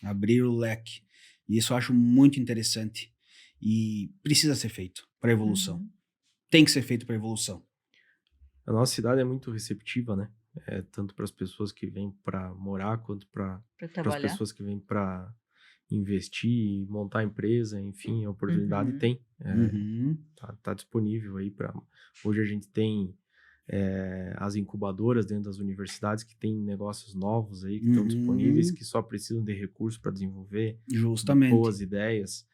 Abrir o leque. E isso eu acho muito interessante. E precisa ser feito para evolução. Tem que ser feito para evolução. A nossa cidade é muito receptiva, né? Tanto para as pessoas que vêm para morar, quanto para as pessoas que vêm para investir, montar empresa, enfim, a oportunidade tem. Tá disponível aí para... Hoje a gente tem as incubadoras dentro das universidades que tem negócios novos aí que estão disponíveis, que só precisam de recursos para desenvolver. Justamente. Boas ideias.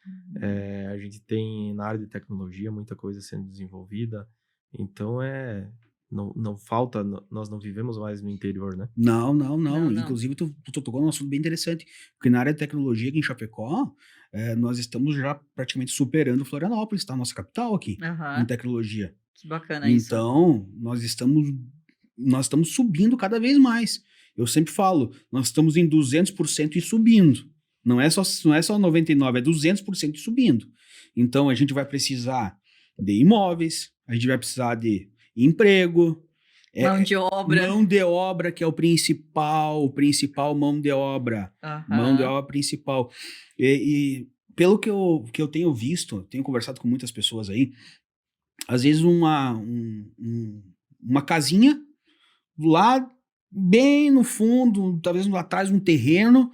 A gente tem na área de tecnologia muita coisa sendo desenvolvida. Então não falta, nós não vivemos mais no interior, né? Não. Não. Inclusive, tu tocou num assunto bem interessante, porque na área de tecnologia aqui em Chapecó, nós estamos já praticamente superando Florianópolis, tá? Nossa capital aqui, Aham. em tecnologia. Que bacana isso. Então, nós estamos subindo cada vez mais. Eu sempre falo, nós estamos em 200% e subindo. Não é só 99%, é 200% e subindo. Então, a gente vai precisar de imóveis, a gente vai precisar de emprego, Mão de obra. mão de obra, que é o principal mão de obra. Aham. Mão de obra principal. E pelo que eu tenho visto, tenho conversado com muitas pessoas aí, às vezes uma casinha lá bem no fundo, talvez lá atrás um terreno,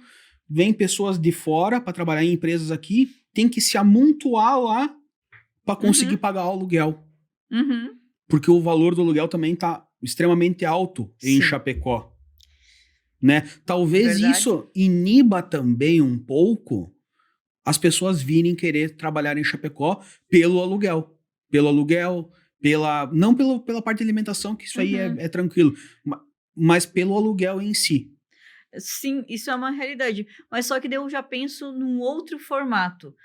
vem pessoas de fora para trabalhar em empresas aqui, tem que se amontoar lá para conseguir pagar o aluguel. Uhum. Porque o valor do aluguel também está extremamente alto em Sim. Chapecó. Né? Talvez Verdade. isso iniba também um pouco as pessoas virem querer trabalhar em Chapecó pelo aluguel. Não pela parte de alimentação, que isso aí é tranquilo, mas pelo aluguel em si. Sim, isso é uma realidade. Mas só que daí eu já penso num outro formato.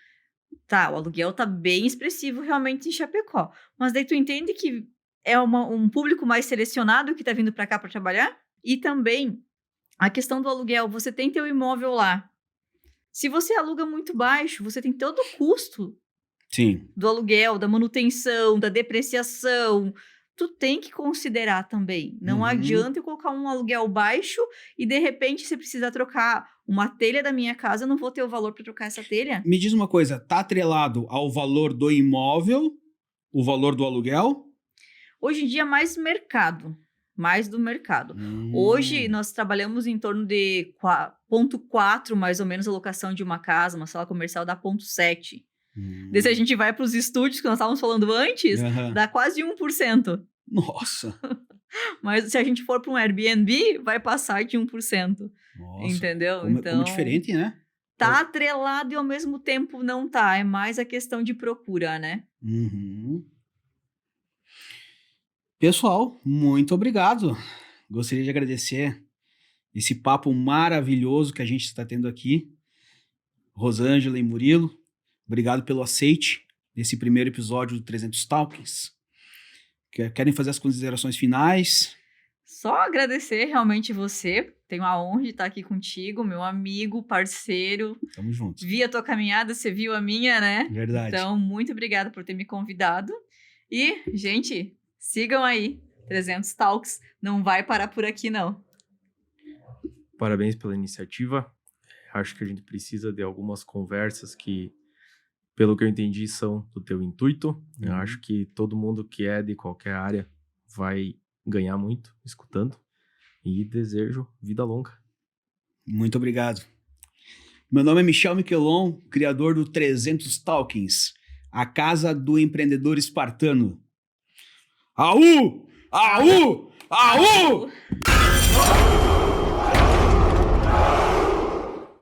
Tá, o aluguel tá bem expressivo realmente em Chapecó. Mas daí tu entende que é um público mais selecionado que tá vindo pra cá pra trabalhar? E também a questão do aluguel, você tem teu imóvel lá. Se você aluga muito baixo, você tem todo o custo Sim. do aluguel, da manutenção, da depreciação. Tu tem que considerar também. Não adianta eu colocar um aluguel baixo e de repente você precisa trocar uma telha da minha casa, eu não vou ter o valor para trocar essa telha. Me diz uma coisa, tá atrelado ao valor do imóvel, o valor do aluguel? Hoje em dia, mais mercado. Mais do mercado. Hoje, nós trabalhamos em torno de 0,4, mais ou menos, a locação de uma casa, uma sala comercial dá 0,7. Daí, se a gente vai para os estúdios que nós estávamos falando antes, dá quase 1%. Nossa! Mas se a gente for para um Airbnb, vai passar de 1%. Nossa. Entendeu? Como diferente, né? Tá atrelado e ao mesmo tempo não tá. É mais a questão de procura, né? Pessoal, muito obrigado. Gostaria de agradecer esse papo maravilhoso que a gente está tendo aqui. Rosângela e Murilo, obrigado pelo aceite desse primeiro episódio do 300 Talkings. Querem fazer as considerações finais? Só agradecer realmente você. Tenho a honra de estar aqui contigo, meu amigo, parceiro. Tamo junto. Vi a tua caminhada, você viu a minha, né? Verdade. Então, muito obrigada por ter me convidado. E, gente, sigam aí. 300 Talks. Não vai parar por aqui, não. Parabéns pela iniciativa. Acho que a gente precisa de algumas conversas que, pelo que eu entendi, são do teu intuito. Eu acho que todo mundo que é de qualquer área vai ganhar muito escutando. E desejo vida longa. Muito obrigado. Meu nome é Michel Miquelon, criador do 300 Talkings, a casa do empreendedor espartano. Aú! Aú! Aú!